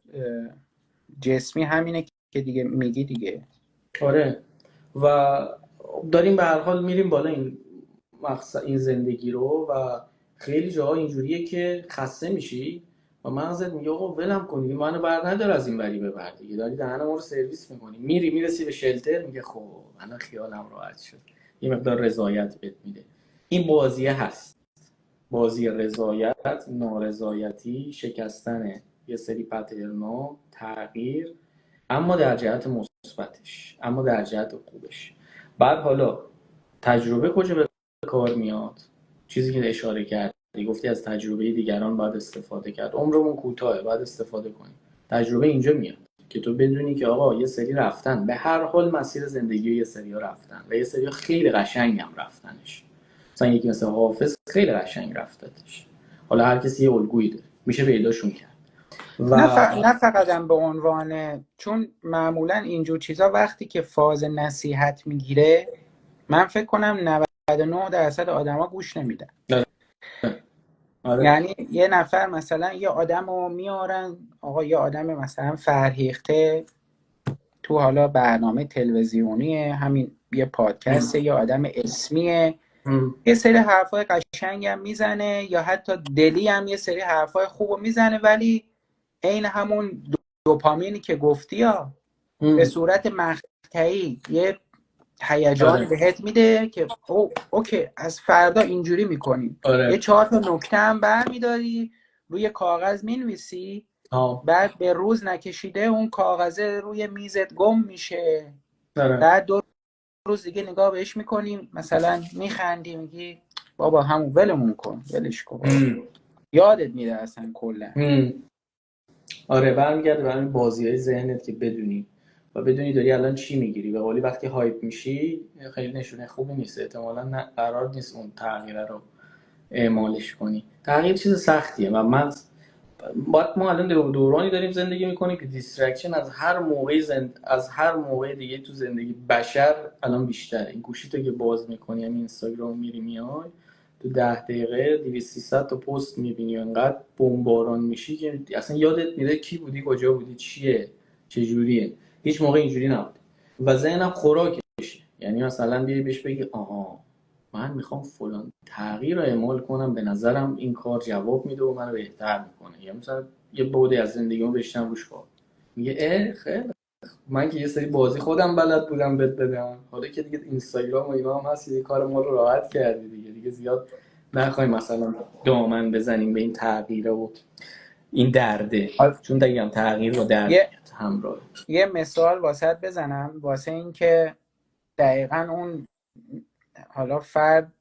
Speaker 1: جسمی همینه که دیگه میگی دیگه.
Speaker 2: آره، و داریم به هر حال میریم بالا این زندگی رو، و خیلی جاها اینجوریه که خسته میشی و مغزت میگه آقا ولم کن دیگه، منو بر ندار از این وری به بر دیگه، داری دهن ما رو سرویس میکنی. میرسی به شلتر، میگه خب الان خیالم راحت شد، یه مقدار رضایت بهت میده. این بازیه هست، بازی رضایت، نارضایتی، شکستن یه سری پترنا، تغییر، اما در جهت مثبتش، اما در جهت خوبش. بعد حالا تجربه کجا به کار میاد؟ چیزی که اشاره کردی، گفتی از تجربه دیگران باید استفاده کرد، عمرمون کوتاهه، باید استفاده کنیم. تجربه اینجا میاد که تو بدونی که آقا یه سری رفتن، به هر حال مسیر زندگی یه سری رفتن و یه سری خیلی قشنگ هم رفتنش. مثلا یکی مثل حافظ خیلی قشنگ رفتتش. حالا هر کسی یه الگویی داره، میشه پیداشون کرد.
Speaker 1: نه فقط هم به عنوان، چون معمولا اینجور چیزا وقتی که فاز نصیحت میگیره، من فکر کنم 99% آدما گوش نمیدن. یعنی یه نفر مثلا یه آدم رو میارن، آقا یه آدم مثلا فرهیخته تو حالا برنامه تلویزیونیه، همین یه پادکسته، یه آدم اسمیه، یه سری حرفای قشنگ هم میزنه یا حتی دلی هم یه سری حرفای خوب میزنه، ولی عین همون دوپامینی که گفتی ها، به صورت مقطعی یه هیجان بهت میده که اوکی از فردا اینجوری میکنیم. یه 4 تا نکته هم برمیداری روی کاغذ مینویسی، بعد به روز نکشیده اون کاغذه روی میزت گم میشه. بعد 2 روز دیگه نگاه بهش میکنیم، مثلا میخندی، میگی بابا همون ولمون کن، ولش کن. یادت میره اصلا کلا.
Speaker 2: آره برمیگرده به همین بازی‌های ذهنت که بدونی و بدونی داری الان چی میگیری. به قولی وقتی هایپ میشی خیلی نشونه خوبی نیست، احتمالاً قرار نیست اون تغییر رو اعمالش کنی. تغییر چیز سختیه و ما الان دورانی داریم زندگی میکنیم که دیسترکشن از هر موقع دیگه تو زندگی بشر الان بیشتره. این گوشیتو که باز میکنی، همین اینستاگرام میری میای، تو 10 دقیقه 200-300 تا پست میبینی و انقدر بمباران میشی که اصلا یادت میره کی بودی، کجا بودی، چیه، چجوریه. هیچ موقع اینجوری نبود و ذهنم خوراکشه. یعنی مثلا بیای بهش بگی آها من میخوام فلان تغییر رو اعمال کنم، به نظرم این کار جواب میده و منو بهتر میکنه، یا مثلا یه بودی از زندگیمو بشنم روش کار میگه خیلی من که یه سری بازی خودم بلد بودم بهت بدم، حالا که دیگه اینستاگرام و اینا هم هست، یه کار ما رو راحت کردی دیگه زیاد نخوایم مثلا دامن بزنیم به این تغییر و این درده، چون دیگه تغییر و درد همراه.
Speaker 1: یه مثال واسط بزنم واسه این که دقیقاً اون حالا فرد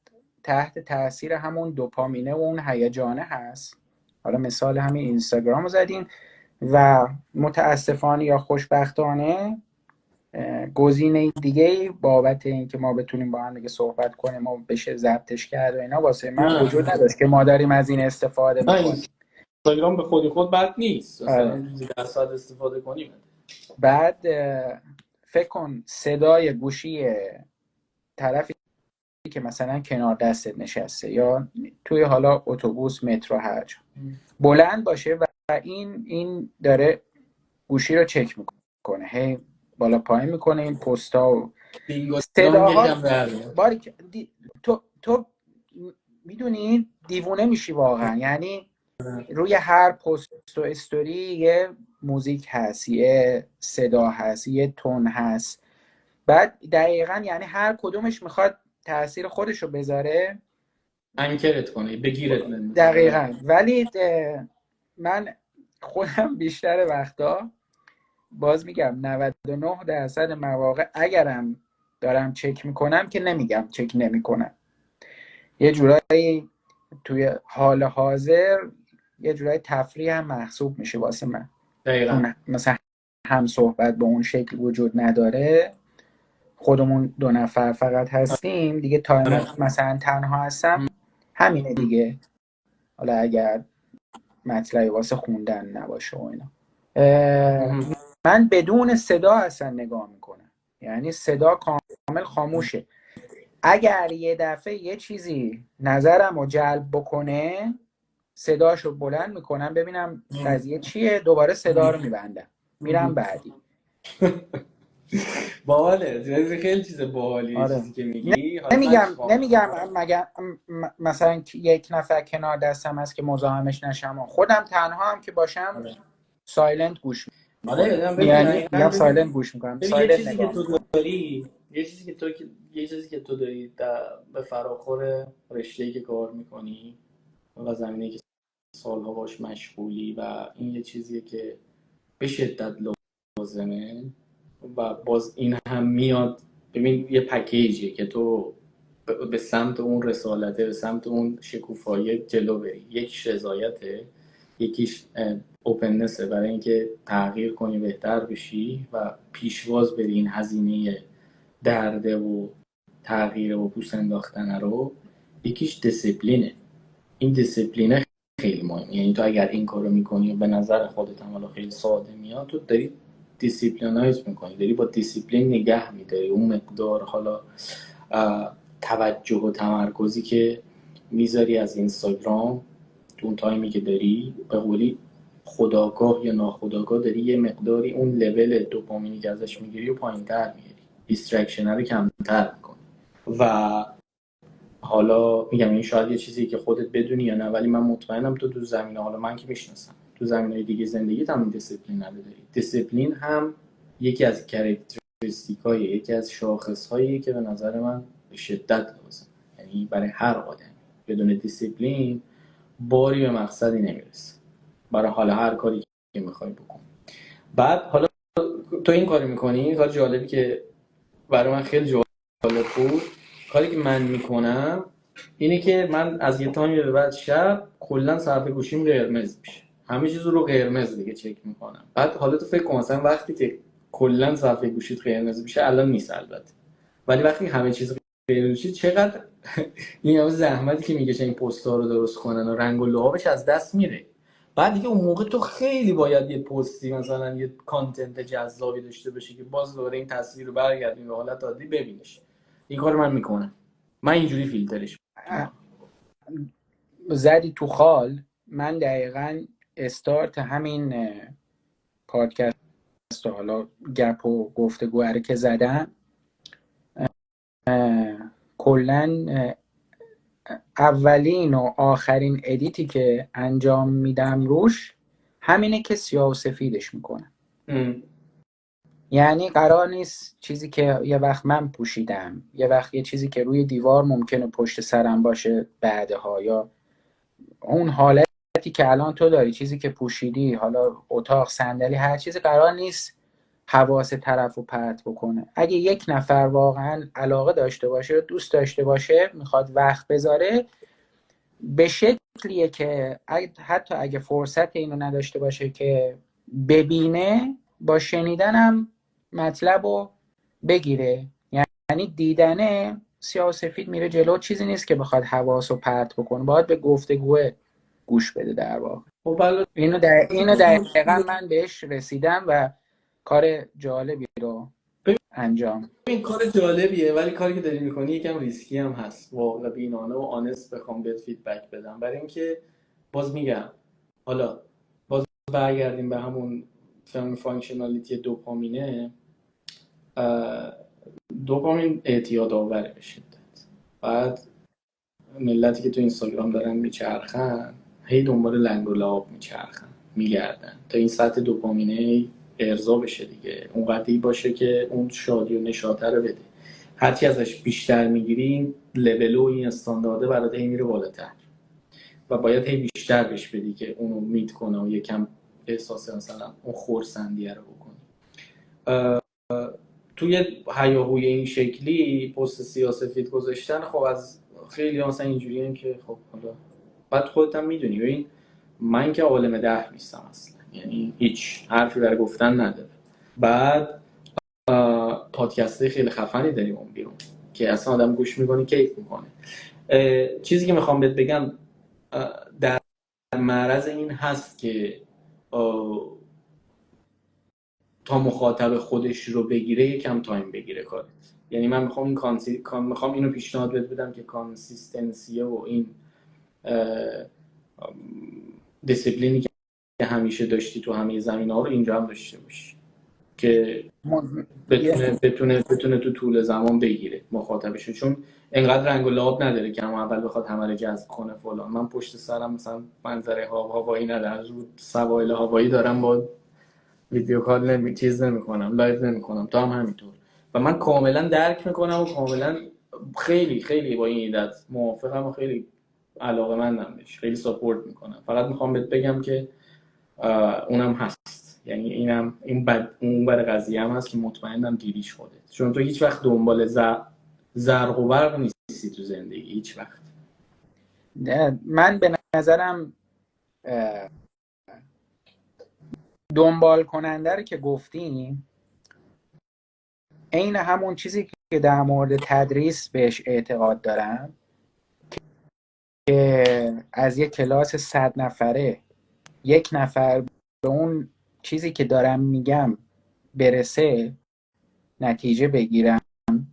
Speaker 1: تحت تاثیر همون دوپامینه و اون هیجانه هست. حالا مثال همین اینستاگرام رو زدین و متاسفانه یا خوشبختانه گزینه دیگه بابت اینکه ما بتونیم با هم دیگه صحبت کنیم و بشه ضبطش کرد و اینا واسه من وجود نداشت که ما داریم از این استفاده میکنیم.
Speaker 2: اینستاگرام به خود بد نیست، مثلا روزی 10 ساعت استفاده کنیم.
Speaker 1: بعد فکر کن صدای گوشی طرفی که مثلا کنار دستت نشسته یا توی حالا اتوبوس، مترو، هر جا بلند باشه و این داره گوشی رو چک میکنه، هی بالا پایین میکنه این پستا و صداها. تو میدونی دیوونه میشی واقعا. یعنی روی هر پست و استوری یه موزیک هست، یه صدا هست، یه تون هست. بعد دقیقاً یعنی هر کدومش میخواد تأثیر خودش رو بذاره،
Speaker 2: انکرت کنه، بگیرت.
Speaker 1: دقیقاً. ولی من خودم بیشتر وقتا باز میگم 99% مواقع اگرم دارم چک میکنم که نمیگم چک نمیکنم، یه جورایی توی حال حاضر یه جورایی تفریح هم محسوب میشه واسه من.
Speaker 2: دقیقاً.
Speaker 1: مثلا هم صحبت به اون شکل وجود نداره، خودمون 2 نفر فقط هستیم دیگه، تایم مثلا تنها هستم، همینه دیگه. حالا اگر مطلبی واسه خوندن نباشه و اینا، من بدون صدا اصلا نگاه میکنم. یعنی صدا کامل خاموشه. اگر یه دفعه یه چیزی نظرم رو جلب بکنه صداشو بلند میکنم ببینم قضیه چیه، دوباره صدا رو میبندم میرم بعدی.
Speaker 2: باحاله، خیلی چیز باحالیه. چیزی که میگی
Speaker 1: نمیگم مگر مثلا یک نفر کنار دستم هست که مزاحمش نشم، خودم تنها هم که باشم سایلنت گوش میکنم. یعنی میگم سایلنت گوش میکنم، سایلنت نگاه میکنم.
Speaker 2: یه چیزی که تو داری به فراخور رشته‌ای که کار میکنی و زمینه‌ای که سالها باش مشغولی و این یه چیزیه که به شدت لازمه و باز این هم میاد. ببین یه پکیجیه که تو به سمت اون رسالته، به سمت اون شکوفایی جلو بری. یکیش رضایته، یکیش اوپننسه برای اینکه تغییر کنی، بهتر بشی و پیشواز بری این هزینه درده و تغییر و پوست انداختن رو. یکیش دیسیپلینه. این دیسیپلینه خیلی مهمه. یعنی تو اگر این کارو میکنی و به نظر خودت هم حالا خیلی ساده میاد، تو داری دیسیپلینایز میکنی، داری با دیسیپلین نگه میداری اون مقدار حالا توجه و تمرکزی که میذاری از اینستاگرام تو اون تایمی که داری، به قولی خودآگاه یا ناخودآگاه داری یه مقداری اون لول دوپامینی که ازش میگیری و پایین‌تر میاری، دیسترکشن رو کمتر میکنی. و حالا میگم این شاید یه چیزی که خودت بدونی یا نه، ولی من مطمئنم تو زمینه، حالا من که میشناسم، تو زمینهای دیگه زندگیت هم این دیسیپلین نداری. دیسیپلین هم یکی از کاراکتریستیک‌های، یکی از شاخص‌هایی که به نظر من به شدت لازم، یعنی برای هر آدمی بدون دیسیپلین باری به مقصدی نمیرسه برای حالا هر کاری که میخوای بکن. بعد حالا تو این کاری میکنی، کار جالبی که برای من خیلی جالب بود، کاری که من میکنم اینه که من از یه تایمی به بعد شب کلا صفحه گوشیم قرمز میشه، همه چیز رو قرمز دیگه چک میکنم. بعد حالا تو فکر کن مثلا وقتی که کلا صفحه گوشیت قرمز میشه، الان نیست البته، ولی وقتی همه چیز قرمز میشه چقدر این همه زحمتی که میکشه این پست‌ها رو درست کنن و رنگ و لعابش از دست میره. بعد دیگه اون موقع تو خیلی باید یه پستی مثلا یه کانتنت جذابی داشته باشی که باز دوباره این تصویر رو برگردونی به حالت عادی ببینیش. این کارو من میکنم، من اینجوری فیلترش میکنم.
Speaker 1: زدی تو خال. من دقیقاً استارت همین پادکست حالا گپ و گفتگو که زدم، کلاً اولین و آخرین ادیتی که انجام میدم روش همینه که سیاه و سفیدش میکنم. یعنی قرار نیست چیزی که یه وقت من پوشیدم، یه وقت یه چیزی که روی دیوار ممکنه پشت سرم باشه بعدها، یا اون حالتی که الان تو داری، چیزی که پوشیدی، حالا اتاق، صندلی، هر چیزی، قرار نیست حواس طرف رو پرت بکنه. اگه یک نفر واقعا علاقه داشته باشه، دوست داشته باشه، میخواد وقت بذاره، به شکلیه که حتی اگه فرصت اینو نداشته باشه که ببینه، با شنیدنم مطلب رو بگیره. یعنی دیدنه سیاه و سفید میره جلو، چیزی نیست که بخواد حواس رو پرت بکنه، باید به گفتگوه گوش بده در واقع. اینو دقیقا من بهش رسیدم و کار جالبی رو انجام.
Speaker 2: این کار جالبیه، ولی کاری که داری میکنی یکم ریسکی هم هست واقعا. بینانه و آنست بخوام بهت فیدبک بدم، برای اینکه باز میگم، حالا باز برگردیم به همون فانکشنالیتی دوپامینه. دوپامین اعتیاد آوره به شدت. بعد ملتی که تو اینستاگرام دارن میچرخن، هی دنبال لنگ و لعاب میچرخن، میگردن تا این سطح دوپامینه ارضا بشه دیگه، اونقدری باشه که اون شادی و نشاطه رو بده. هرچی ازش بیشتر میگیری، لول و این استاندارده برات هی میره بالاتر و باید هی بیشتر بهش بدی که اونو میت کنه و یکم احساس مثلا اون خرسندیه رو بکنی. توی هیاهوی این شکلی پست سیاسفید گذاشتن، خب از خیلی مثلا اینجوریه که خب حالا بعد خودت هم میدونی، ببین من که عالم ده نیستم اصلا، یعنی هیچ حرفی برای گفتن نداره. بعد پادکسته خیلی خفنی داریم اون بیرون که اصلا آدم گوش میکنه کیف میکنه. چیزی که میخوام بهت بگم در معرض این هست که تا مخاطب خودش رو بگیره یکم تایم بگیره کارت. یعنی من میخوام اینو پیشنهاد بهت بدم که کانسیستنسیه و این دیسیپلینی که همیشه داشتی تو همه زمینه‌ها رو اینجا هم داشته باشی که بتونه تو طول زمان بگیره مخاطبش، چون انقدر رنگ و لعاب نداره که هم اول بخواد همه رو جذب کنه فلان. من پشت سرم مثلا منظره هوایی نداره، رو سواحل هوایی دارم، با ویدیو کال چیز نمی‌کنم، لایو نمی‌کنم، تو هم همینطور. و من کاملا درک میکنم و کاملا خیلی خیلی با این ایدت موافقم و خیلی علاقه‌مندم بهش، خیلی ساپورت میکنم. فقط میخوام بهت بگم که اونم هست، یعنی اینم اون بر قضیه هم هست که مطمئنم دیدیش خودت، چون تو هیچ وقت دنبال زرق و برق نیستی تو زندگی، هیچ وقت.
Speaker 1: من به نظرم دنبال کننده رو که گفتیم، عین همون چیزی که در مورد تدریس بهش اعتقاد دارم، که از یک کلاس 100 نفره یک نفر به اون چیزی که دارم میگم برسه، نتیجه بگیرم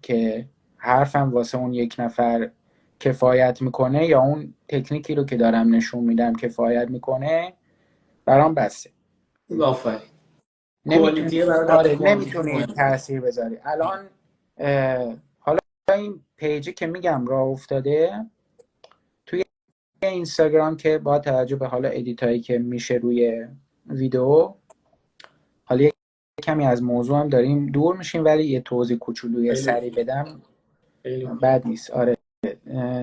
Speaker 1: که حرفم واسه اون یک نفر کفایت میکنه یا اون تکنیکی رو که دارم نشون میدم کفایت میکنه، برام بسه.
Speaker 2: آفرین.
Speaker 1: نمیتونی تاثیر بذاری. الان حالا این پیجی که میگم راه افتاده، توی اینستاگرام که با توجه به حالا ادیت هایی که میشه روی ویدیو، حالا یک کمی از موضوع هم داریم دور میشیم، ولی یه توضیح کوچولوی سریع بدم بد نیست. آره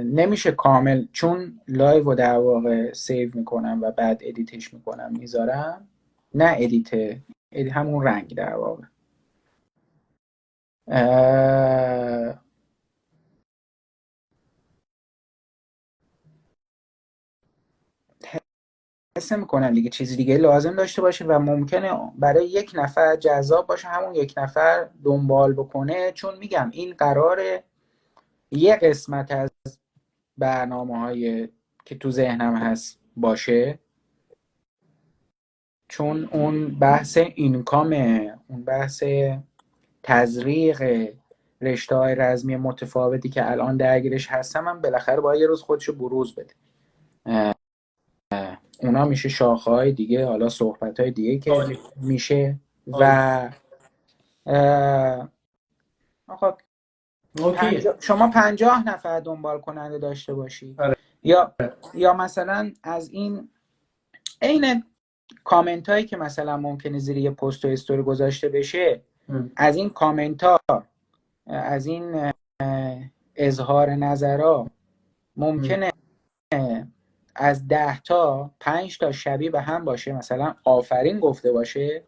Speaker 1: نمیشه کامل، چون لایو رو در واقع سیو میکنم و بعد ادیتش میکنم میذارم، نه ادیت همون رنگ در واقع. حس میکنم دیگه چیزی دیگه لازم داشته باشه و ممکنه برای یک نفر جذاب باشه همون یک نفر دنبال بکنه، چون میگم این قراره یه قسمت از برنامه‌های که تو ذهنم هست باشه، چون اون بحث اینکامه، اون بحث تزریق رشته‌های رزمی متفاوتی که الان درگیرش هستم هم بالاخره باید یه روز خودشو بروز بده. اونا میشه شاخه‌های دیگه، حالا صحبت‌های دیگه که میشه و آقا شما 50 نفر دنبال کننده داشته باشید یا مثلا از این عین کامنت هایی که مثلا ممکنه زیر یه پست و استوری گذاشته بشه، از این کامنت ها، از این اظهار نظرها ممکنه از 10 تا 5 تا شبیه به هم باشه، مثلا آفرین گفته باشه،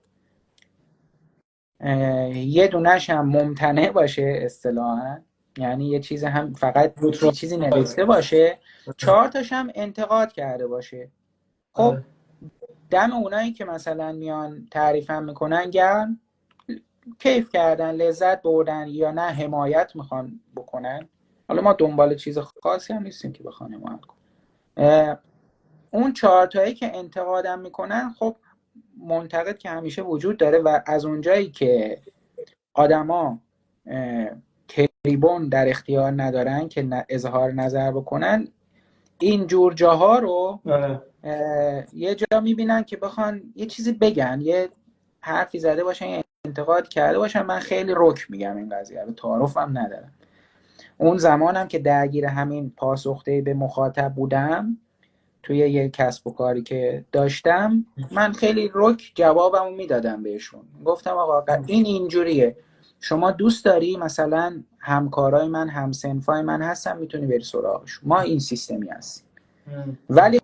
Speaker 1: یه دونش هم ممتنع باشه اصطلاحاً، یعنی یه چیز هم فقط یه چیزی نوشته باشه، 4 تاش هم انتقاد کرده باشه. خب دم اونایی که مثلا میان تعریفم میکنن گرم، کیف کردن، لذت بردن، یا نه حمایت میخوان بکنن. حالا ما دنبال چیز خاصی هم نیستیم که بخوان حمایت کنن. اون 4 تایی که انتقادم میکنن، خب منتقد که وجود داره و از اونجایی که آدما تریبون در اختیار ندارن که اظهار نظر بکنن، این جور جاها رو یه جا میبینن که بخوان یه چیزی بگن، یه حرفی زده باشن، یه انتقاد کرده باشن. من خیلی رک میگم این قضیه رو، تعارفم ندارم. اون زمانم که درگیر همین پاسخدهی به مخاطب بودم توی یه کسب و کاری که داشتم، من خیلی رک جوابمو میدادم بهشون. گفتم آقا این اینجوریه، شما دوست داری مثلا همکارای من، همسنفای من هستن، میتونی بری سراغشون، ما این سیستمی هستیم. ولی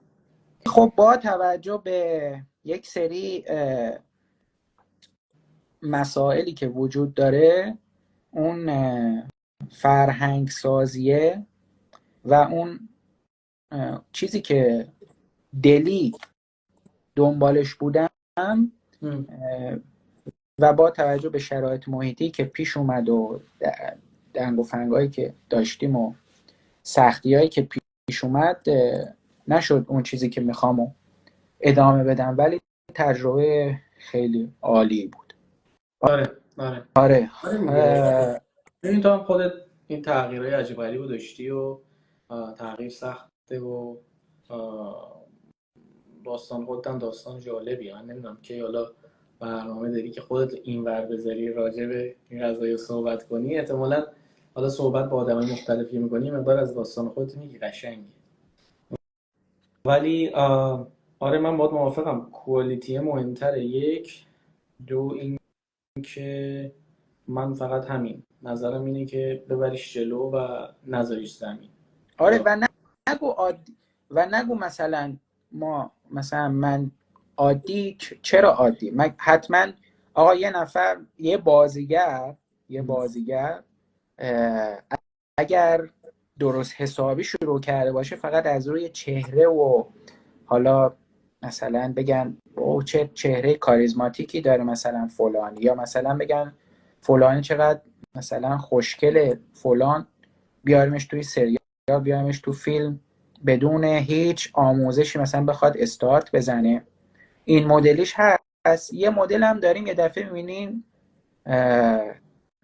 Speaker 1: خب با توجه به یک سری مسائلی که وجود داره، اون فرهنگ سازیه و اون چیزی که دلی دنبالش بودم و با توجه به شرایط محیطی که پیش اومد و دنگ و فنگایی که داشتیم و سختیایی که پیش اومد، نشد اون چیزی که میخوام ادامه بدم، ولی تجربه خیلی عالی بود.
Speaker 2: آره. این تو هم خودت این تغییرهای عجیب غریب داشتی و تغییر سخته و داستان خودت هم داستان جالبی. من نمیدونم که حالا برنامه داری که خودت این ور بذاری راجع به این قضايا صحبت کنی، احتمالاً حالا صحبت با آدمای مختلفی می‌کنی، مقدار از داستان خودت میگی، قشنگه. ولی آره من باهات موافقم، کوالیتی مهمتره. یک، دو این که من فقط همین نظرم اینه که ببریش جلو و نذاریش زمین.
Speaker 1: آره و نگو مثلا من عادی. چرا عادی؟ حتما آقا یه نفر، یه بازیگر اگر درست حسابی شروع کرده باشه، فقط از روی چهره و حالا مثلا بگن او چه چهره کاریزماتیکی داره مثلا فلان، یا مثلا بگن فلان چقدر مثلا خوشگله فلان، بیارمش توی سریال، بیارمش تو فیلم، بدون هیچ آموزشی مثلا بخواد استارت بزنه. این مدلیش هست. یه مدل هم داریم، یه دفعه میبینین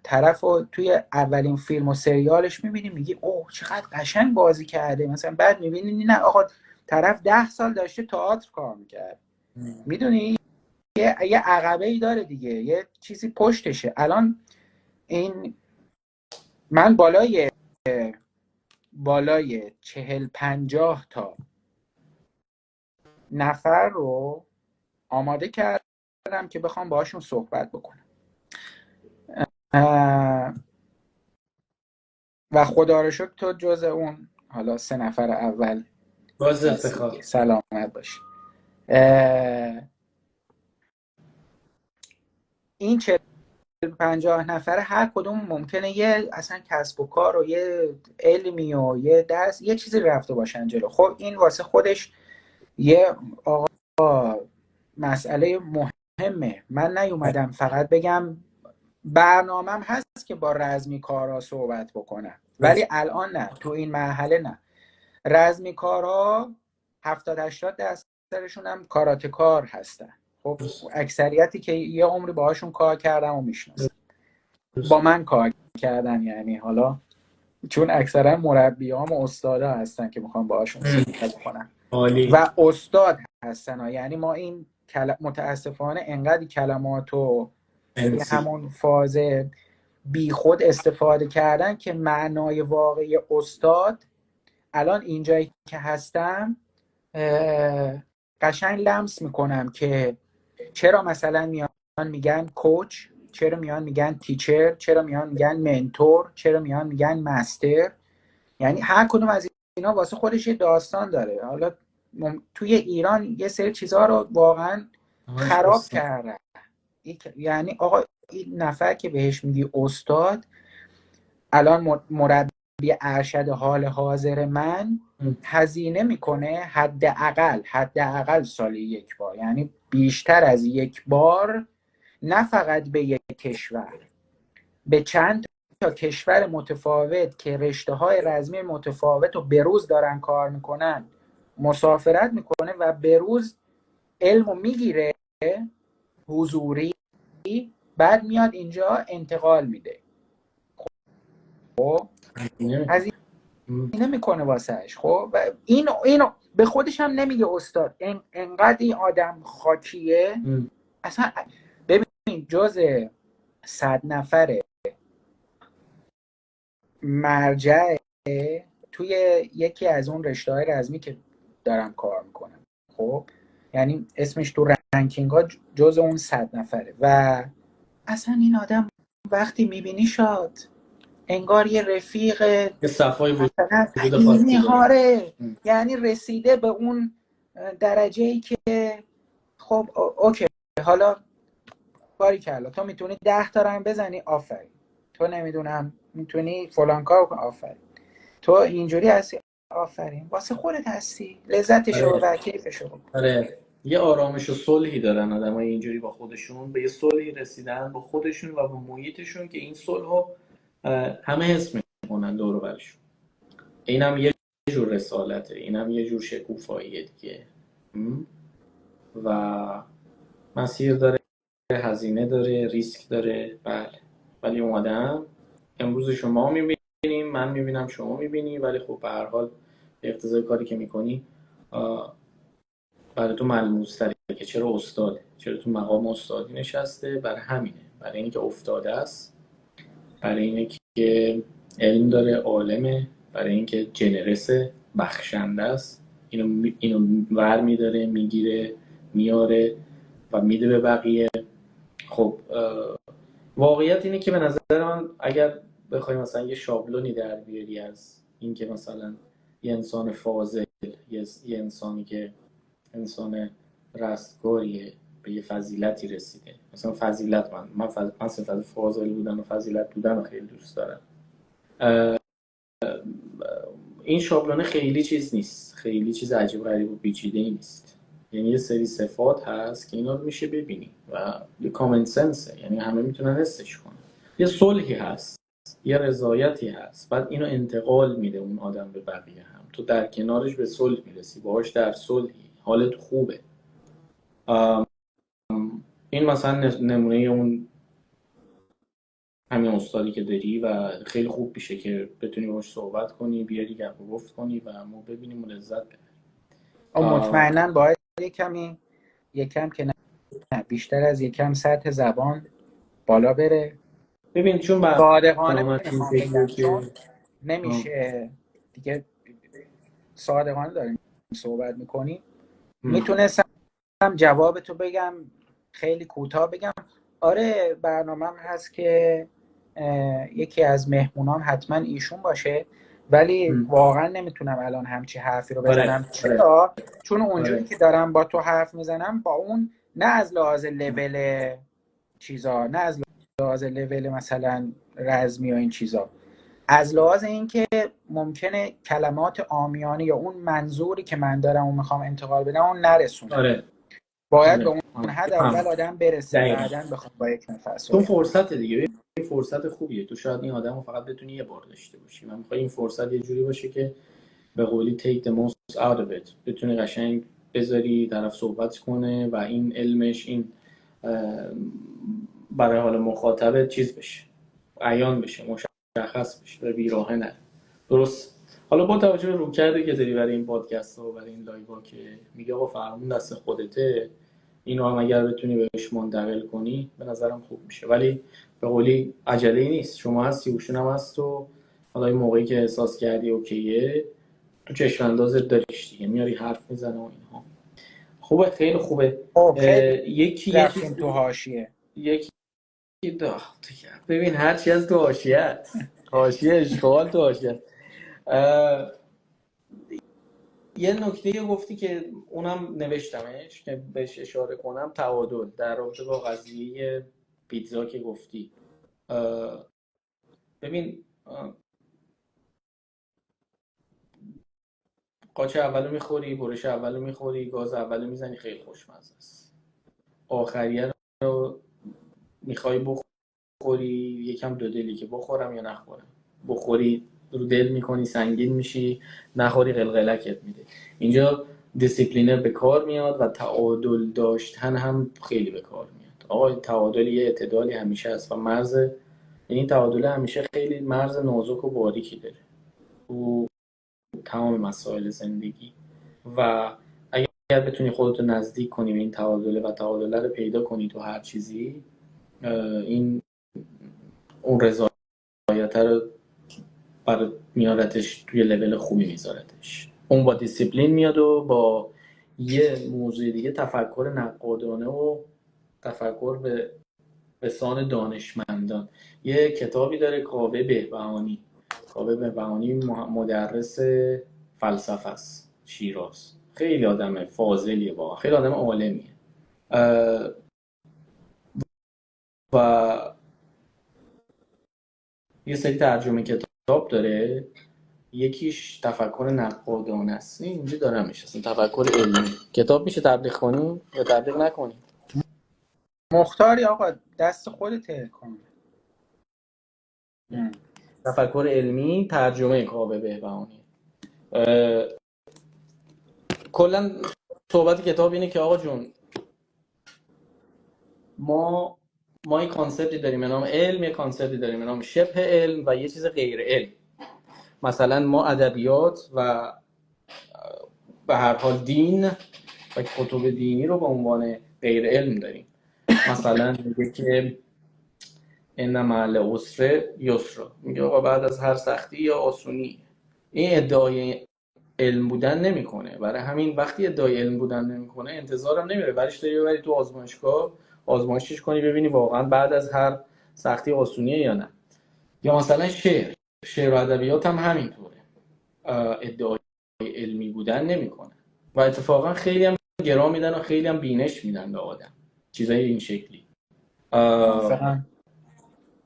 Speaker 1: طرفو توی اولین فیلم و سریالش میبینیم، میگی اوه چقدر قشنگ بازی کرده، مثلا بعد میبینین نه آقا طرف 10 سال داشته تئاتر کار میکرد. میدونی یه عقبه‌ای داره دیگه، یه چیزی پشتشه. الان این من بالای 40-50 تا نفر رو آماده کردم که بخوام باهاشون صحبت بکنم و خدا رو شکر تو جز اون حالا 3 نفر اول
Speaker 2: باز افتخار.
Speaker 1: سلامت باشی. این 40-50 نفر هر کدوم ممکنه یه اصلا کسب و کار و یه علمی و یه درس یه چیزی رفته باشن جلو. خب این واسه خودش یه مسئله مهمه. من نیومدم فقط بگم برنامه‌م هست که با رزمی کارا صحبت بکنم، ولی الان نه، تو این مرحله نه. رزمی کارا 70-80 درصدشون هم کاراته کار هستن. خب اکثریتی که یه عمری باهاشون کار کردم و میشناسم، با من کار کردن، یعنی حالا چون اکثرا مربیام و استادا هستن که میخوام باهاشون صحبت کنم و استاد هستن. یعنی ما این متاسفانه انقدر کلماتو همون فاز بی خود استفاده کردن که معنای واقعی استاد الان اینجایی که هستم قشنگ لمس میکنم که چرا مثلا میان میگن کوچ، چرا میان میگن تیچر، چرا میان میگن منتور، چرا میان میگن مستر. یعنی هر کدوم از اینا واسه خودش یه داستان داره. حالا توی ایران یه سری چیزها رو واقعا خراب کردن. یعنی آقا این نفر که بهش میگی استاد، الان مربی ارشد حال حاضر من هزینه میکنه حداقل سالی 1 بار، یعنی بیشتر از 1 بار، نه فقط به یک کشور، به چند تا کشور متفاوت که رشته های رزمی متفاوت و بروز دارن کار میکنن مسافرت میکنه و بروز علمو میگیره حضوری، بعد میاد اینجا انتقال میده. خب هزینه میکنه واسهش. خب و اینو به خودش هم نمیگه استاد. انقدر این آدم خاکیه. اصلا ببین جز 100 نفره مرجع توی یکی از اون رشته‌های رزمی که دارم کار میکنم. خب یعنی اسمش تو رنکینگ ها جز اون 100 نفره و اصلا این آدم وقتی میبینی شاد انگار یه رفیق
Speaker 2: یه صفای
Speaker 1: وجود هاره، یعنی رسیده به اون درجه‌ای که خب اوکی حالا باریکلا تو میتونی 10 تا رن بزنی، آفرین. تو نمیدونم میتونی فلان کار کن، آفرین. تو اینجوری هستی، آفرین. واسه خودت هستی، لذتشو و کیفشو بکن.
Speaker 2: آره یه آرامش و صلحی دارن آدمای اینجوری با خودشون، به یه صلحی رسیدن با خودشون و با محیطشون که این صلحو همه حس میکنن دور و برشون. اینم یه جور رسالته، اینم یه جور شکوفاییه دیگه. و مسیر داره، هزینه داره، ریسک داره، بله. ولی اومدم امروز شما میبینیم، من میبینم، شما میبینی، ولی خب به هر حال اقتضای کاری که میکنی برای تو ملموس تره که چرا استاده، چرا تو مقام استادی نشسته. برای همینه، برای اینکه افتاده است، برای اینکه که علم داره، عالمه، برای اینکه جنرسه، بخشنده است. اینو ور میداره، میگیره، میاره و میده به بقیه. خب واقعیت اینه که به نظر من اگر بخوای مثلا یه شابلونی در بیاری از اینکه مثلا یه انسان فاضل، یه انسانی که انسان رستگاریه، به یه فضیلتی رسیده، مثلا فضیلت، من صفت فاضل بودن و فضیلت بودن رو خیلی دوست دارم. این شابلونه خیلی چیز نیست، خیلی چیز عجیب غریب و پیچیده‌ای نیست. یعنی یه سری صفات هست که اینا رو میشه ببینی و یه کامن سنسه، یعنی همه میتونن حسش کنن. یه صلحی هست، یه رضایتی هست، بعد اینو انتقال میده اون آدم به بقیه هم. تو در کنارش به صلح میرسی، باهاش در صلحی، حالت خوبه. این مثلا نمونه اون همین استادی که داری و خیلی خوب میشه که بتونی باهاش صحبت کنی، بیاری گپ و گفت کنی و ما ببینیم و لذت ببریم.
Speaker 1: مطمئناً باید یکم که نه بیشتر از یکم سطح زبان بالا بره.
Speaker 2: ببین چون
Speaker 1: صادقانه میخوام بگم، چون نمیشه دیگه، صادقانه داریم صحبت میکنیم، میتونستم جواب تو بگم خیلی کوتاه بگم آره برنامه‌م هست که یکی از مهمونام حتما ایشون باشه، ولی واقعا نمیتونم الان همچی حرفی رو بزنم. چرا؟ چون اونجوری که دارم با تو حرف میزنم با اون نه از لحاظ لول چیزا، نه از لحاظ لول مثلا رزمی و این چیزا، از لحاظ اینکه ممکنه کلمات عامیانه یا اون منظوری که من دارم و میخوام انتقال بدم اون نرسونم. باید به اون حد اول آدم برسه، بعداً بخوام با یک نفر
Speaker 2: تو
Speaker 1: صحبت.
Speaker 2: فرصت دیگه، این فرصت خوبیه. تو شاید این آدمو فقط بتونی یه بار داشته باشی. من میخوام این فرصت یه جوری باشه که به قولی take the most out of it، بتونی قشنگ بذاری طرف صحبت کنه و این علمش، این برای حال مخاطب چیز بشه، عیان بشه، مشخص بشه و بیراهه نره. درست؟ حالا با توجه به روکردی که داری برای این پادکست ها و برای این لایو ها که میگه آقا فرمون دست خودته، اینو هم اگر بتونی بهش منتقل کنی به نظرم خوب میشه. ولی به قولی عجله‌ای نیست، شما هستی، اوشون هم هست، و حالا این موقعی که احساس کردی اوکیه، تو چشم اندازت داریش دیگه، میاری حرف میزنه و اینها. خوبه، خیلی خوبه.
Speaker 1: یکی رفتیم تو حاشیه،
Speaker 2: یکی ببین هرچی از تو حاشیه است، حاشیه اشغال تو حاشیه. یه نکته گفتی که اونم نوشتمش که بهش اشاره کنم، تعادل در رابطه با قضیه پیتزا که گفتی. ببین قاچ اولو میخوری، برش اولو میخوری، گاز اولو میزنی، خیلی خوشمزه است. آخریه رو میخوای بخوری، یکم دو دلی که بخورم یا نخورم. بخوری رو دل میکنی، سنگین میشی، نخوری قلقلکت میده. اینجا دیسیپلینر به کار میاد و تعادل داشتن هم خیلی به کار میاد. آقا تعادل یه اعتدالی همیشه هست و مرز این تعادل همیشه خیلی مرز نازک و باریکی داره تو تمام مسائل زندگی. و اگر بتونی خودتو نزدیک کنی به این تعادل و تعادل رو پیدا کنی تو هر چیزی، این اون رضایت رو برای میارتش توی لول خوبی میذارتش. اون با دیسیپلین میاد و با یه موضوع دیگه، تفکر نقادانه و تفکر به سان دانشمندان. یه کتابی داره کاوه بهبهانی. کاوه بهبهانی مدرس فلسفه است، شیراز. خیلی آدم فاضلیه، واقعا خیلی آدم عالمیه و یه سری ترجمه کتاب داره. یکیش تفکر نقادانه است، اینجا دارمش، اصلا تفکر علمی. کتاب میشه تبلیغ کنی یا تبلیغ نکنی؟
Speaker 1: مختاری آقا دست خودت کن.
Speaker 2: تفکر علمی، ترجمه کاوه بهبهانی. کلا صحبت کتاب اینه که آقا جون، ما یه کانسپتی داریم به نام علم، یه کانسپتی داریم به نام شبه علم و یه چیز غیر علم. مثلا ما ادبیات و به هر حال دین و کتب دینی رو به عنوان غیر علم داریم. مثلا میگه که ان مع العسر یسرا، میگه آقا بعد از هر سختی یا آسونی. این ادعای علم بودن نمیکنه، برای همین وقتی ادعای علم بودن نمیکنه انتظارم نمیره برش داری ببری تو آزمایشگاه، آزمایشش کنی ببینی واقعا بعد از هر سختی آسونیه یا نه. یا مثلا شعر و ادبیات هم همینطوره، ادعای علمی بودن نمیکنه و اتفاقا خیلی هم گرا میدن و خیلی هم بینش میدن به آدم چیزای این شکلی.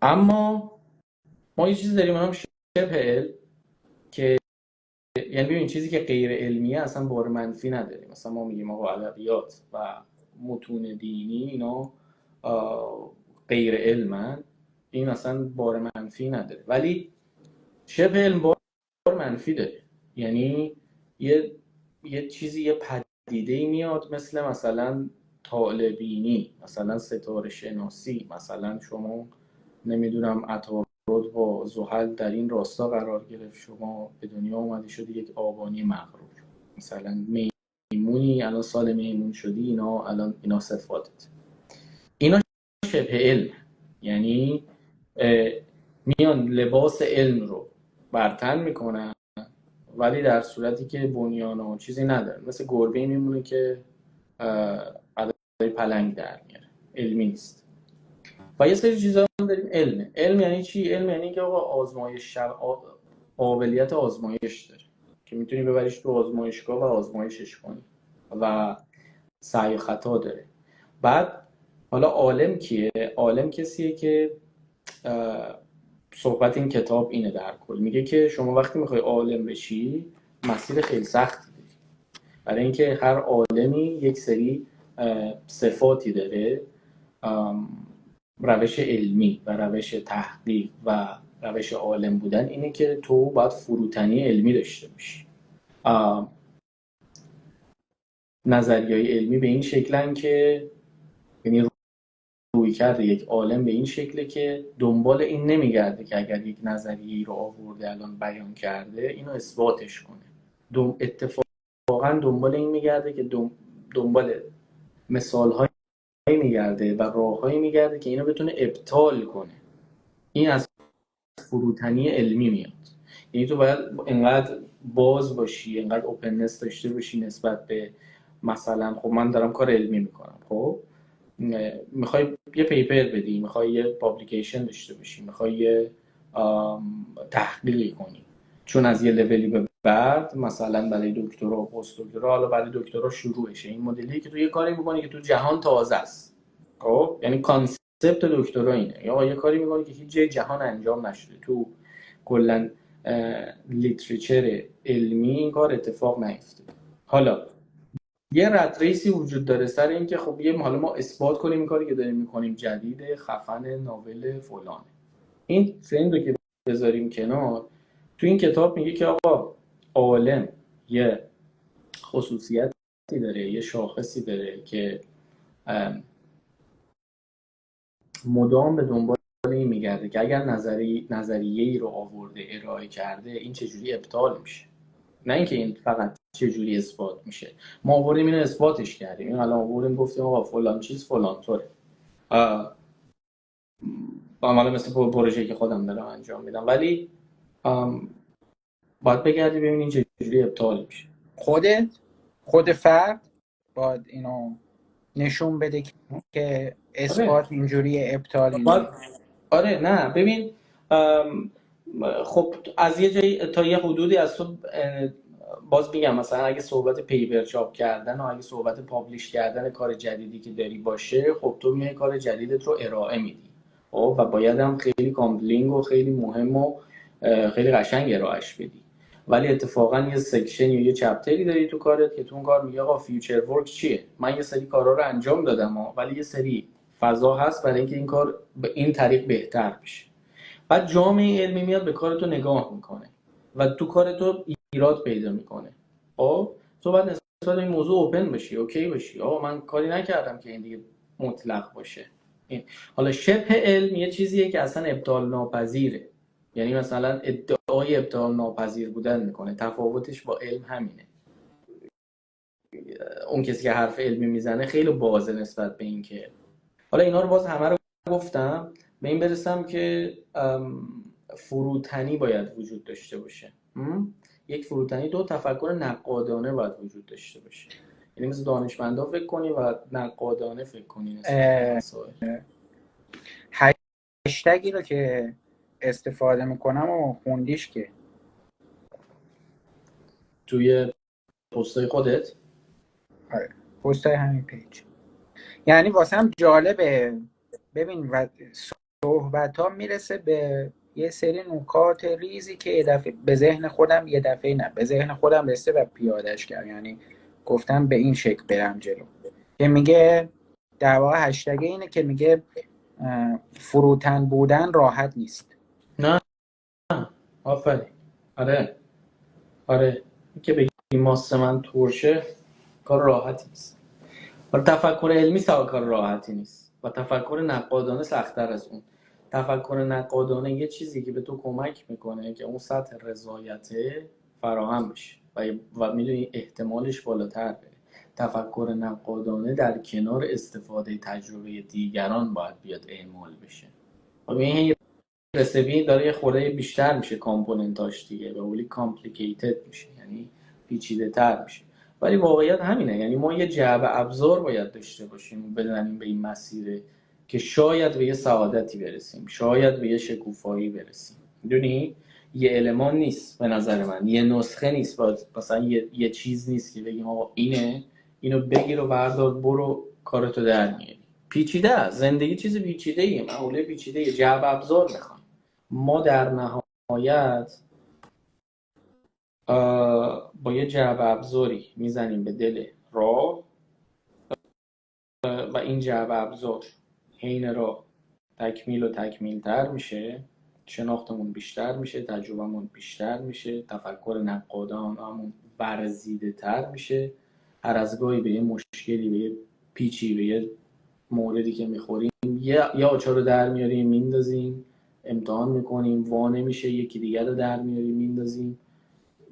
Speaker 2: اما ما یه چیزی داریم هم شبه علم که یعنی ببین چیزی که غیر علمیه اصلا بار منفی نداره. مثلا ما میگیم آقا ادبیات و متون دینی اینا غیر علمن، این اصلا بار منفی نداره. ولی شبه علم بار منفی داره. یعنی یه چیزی، یه پدیده‌ای میاد مثلا طالع‌بینی، مثلا ستاره شناسی، مثلا شما نمیدونم عطارد با زحل در این راستا قرار گرفت، شما به دنیا اومدی شدی یک آبانی مغرور، مثلا میمونی الان سال میمون شدی، اینا صفاتت. اینا شبه علم، یعنی میان لباس علم رو برتن میکنن ولی در صورتی که بنیان و چیزی نداره، مثل گربه میمونه که ادای پلنگ در میاره، علمی نیست. و یه سری چیزا هم داریم علمه. علم یعنی چی؟ علم یعنی که آقا آزمایش قابلیت آزمایش داره که میتونی ببریش تو آزمایشگاه و آزمایشش کنی و سعی و خطا داره. بعد حالا عالم کیه؟ عالم کسیه که صحبت این کتاب اینه در کل، میگه که شما وقتی میخوای عالم بشی مسیر خیلی سختی داری، برای اینکه هر عالمی یک سری صفاتی داره، روش علمی و روش تحقیق و روش عالم بودن اینه که تو باید فروتنی علمی داشته باشی. نظریه‌های علمی به این شکلن که، یعنی روی کرده یک عالم به این شکله که دنبال این نمیگرده که اگر یک نظریه‌ای رو آورده الان بیان کرده اینو اثباتش کنه، اتفاقا دنبال این میگرده که دنبال مثال‌هایی میگرده و راههایی میگرده که اینو بتونه ابطال کنه. این از فروتنی علمی میاد. یعنی تو باید انقدر باز باشی، انقدر اوپننس داشته باشی نسبت به، مثلا خب من دارم کار علمی میکنم، خب میخوای یه پیپر بدی، میخوای یه پابلیکیشن داشته باشی، میخوای یه تحقیقی کنی، چون از یه لولی به بعد مثلا برای دکترا و پست دکترا، حالا برای دکترا شروعشه این مدلی که تو یه کاری میکنی که تو جهان تازه است. خب یعنی کانسپت دکترا اینه، یا یه کاری میکنی که هیچ جای جهان انجام نشده، تو کلا لیتریچر علمی این کار اتفاق نیفتاده. حالا یه رد ریسی وجود داره سر این که خب حالا ما اثبات کنیم این کاری که داریم میکنیم جدید، خفن، ناول فلانه. این ترند رو که بذاریم کنار، تو این کتاب میگه که آقا عالم یه خصوصیتی داره، یه شاخصی داره که مدام به دنبال این میگرده که اگر نظریه‌ای رو آورده ارائه کرده این چجوری ابطال میشه، نه اینکه این فقط چجوری اثبات میشه. ما آوردیم اینو اثباتش کردیم، این الان آوردیم گفتیم آقا فلان چیز فلان طوره، حالا مثل پروژه‌ای که خودم دارم انجام میدم، ولی باید بگردی ببینین چجوری ابطال میشه.
Speaker 1: خود فرد باید اینو نشون بده که اثبات اینجوری ابطال اینجوری.
Speaker 2: آره نه ببین، خب از یه جایی تا یه حدودی از تو، باز میگم مثلا اگه صحبت پیپر چاپ کردن و اگه صحبت پابلیش کردن کار جدیدی که داری باشه، خب تو میای کار جدیدت رو ارائه میدی، خب و باید هم خیلی کامپلینگ و خیلی مهم و خیلی قشنگ ارائهش بدی. ولی اتفاقا یه سکشن یا یه چپتری داری تو کارت که تو اون کار میگه آقا فیوچر ورک چیه، من یه سری کارا رو انجام دادم ولی یه سری فضا هست برای اینکه این کار به این طریق بهتر بشه. بعد جامعه علمی میاد به کار تو نگاه میکنه و تو کار تو ایراد پیدا میکنه. خب تو باید نسبت به این موضوع اوپن بشی، اوکی بشی، آقا من کاری نکردم که این دیگه مطلق باشه. این حالا شبه علم یه چیزیه که اصلا ابطال ناپذیره، یعنی مثلا ادعای ابطال ناپذیر بودن میکنه، تفاوتش با علم همینه. اون کسی که حرف علمی میزنه خیلی بازه نسبت به این که، حالا اینا رو باز همه رو گفتم به این برسم که فروتنی باید وجود داشته باشه. یک فروتنی، دو تفکر نقادانه باید وجود داشته باشه، یعنی مثل دانشمندا فکر کنی و نقادانه فکر کنی.
Speaker 1: هشتگی رو که استفاده میکنم و خوندیش که
Speaker 2: توی پستای خودت؟
Speaker 1: آره پستای همین پیج. یعنی واسم جالبه ببین و صحبت ها میرسه به یه سری نکات ریزی که یه دفعه به ذهن خودم، یه دفعه نه به ذهن خودم رسه و پیادهش کرد، یعنی گفتم به این شکل برم جلو که میگه در واقع هشتگ اینه که میگه فروتن بودن راحت نیست.
Speaker 2: نه آفرین، آره که بگی ماست من ترشه کار راحتی نیست، و تفکر علمی کار راحتی نیست و تفکر نقادانه سخت‌تر از اون. تفکر نقادانه یه چیزی که به تو کمک میکنه که اون سطح رضایت فراهم بشه و میدونی احتمالش بالاتر بره. تفکر نقادانه در کنار استفاده تجربه دیگران باید بیاد اعمال بشه. و این رسیپی داره یه خورده بیشتر میشه کامپوننتاش دیگه، به قولی کامپلیکیتد میشه، یعنی پیچیده تر میشه. ولی واقعیت همینه، یعنی ما یه جعبه ابزار باید داشته باشیم و بزنیم به این مسیره که شاید به یه سعادتی برسیم، شاید به یه شکوفایی برسیم. میدونی یه المان نیست به نظر من، یه نسخه نیست، مثلا یه چیز نیست که بگیم آقا اینو بگیر و بردار برو کارتو در میاری. پیچیده است زندگی، چیز پیچیده ایه، معموله پیچیده ایه، جعبه ابزار میخوام. ما در نهایت با یه جعبه ابزاری میزنیم به دل راه و این جعبه ابزار حین راه تکمیل و تکمیل تر میشه، شناختمون بیشتر میشه، تجربهمون بیشتر میشه، تفکر نقادانمون برزیده تر میشه. هر از گاهی به یه مشکلی، به یه پیچی، به یه موردی که میخوریم یا آچار رو در میاریم میندازیم، امتحان میکنیم وا نمیشه، یکی دیگر رو در میاریم میندازیم،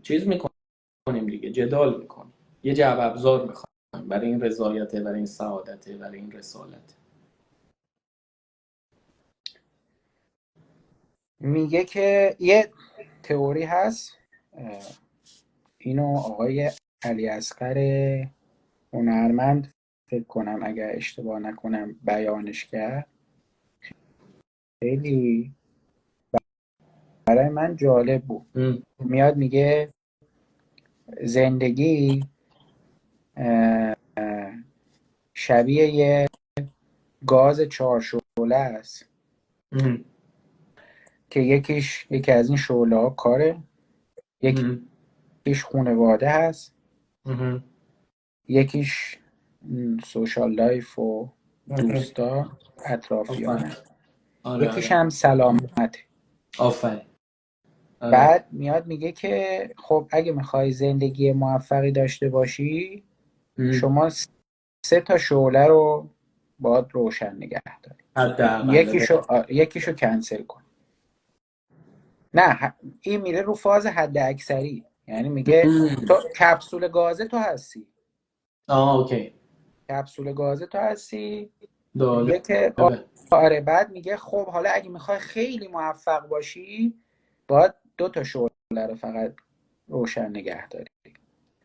Speaker 2: چیز میکنیم دیگه، جدال میکنیم. یه جعبه ابزار میخوایم برای این رضایته، برای این سعادته، برای این رسالته.
Speaker 1: میگه که یه تئوری هست، اینو آقای علی اصغر هنرمند فکر کنم اگر اشتباه نکنم بیانش کرد، خیلی برای من جالب بود. میاد میگه زندگی شبیه یه گاز چهارشعله است که یکی از این شعله ها کاره، یکیش خانواده هست، یکیش سوشال لایف و دوستا اطرافیانه، یکیش هم سلامت.
Speaker 2: آفرین.
Speaker 1: بعد میاد میگه که خب اگه میخوای زندگی موفقی داشته باشی شما 3 تا شعله رو باید روشن نگه داری. یکیشو کنسل کن. نه این میره رو فاز حد اکثری، یعنی میگه تو کپسول گازه تو هستی.
Speaker 2: اوکی.
Speaker 1: کپسول گازه تو هستی.
Speaker 2: داله.
Speaker 1: میگه که آره. بعد میگه خب حالا اگه میخوای خیلی موفق باشی باید 2 تا شعله رو فقط روشن نگه داری.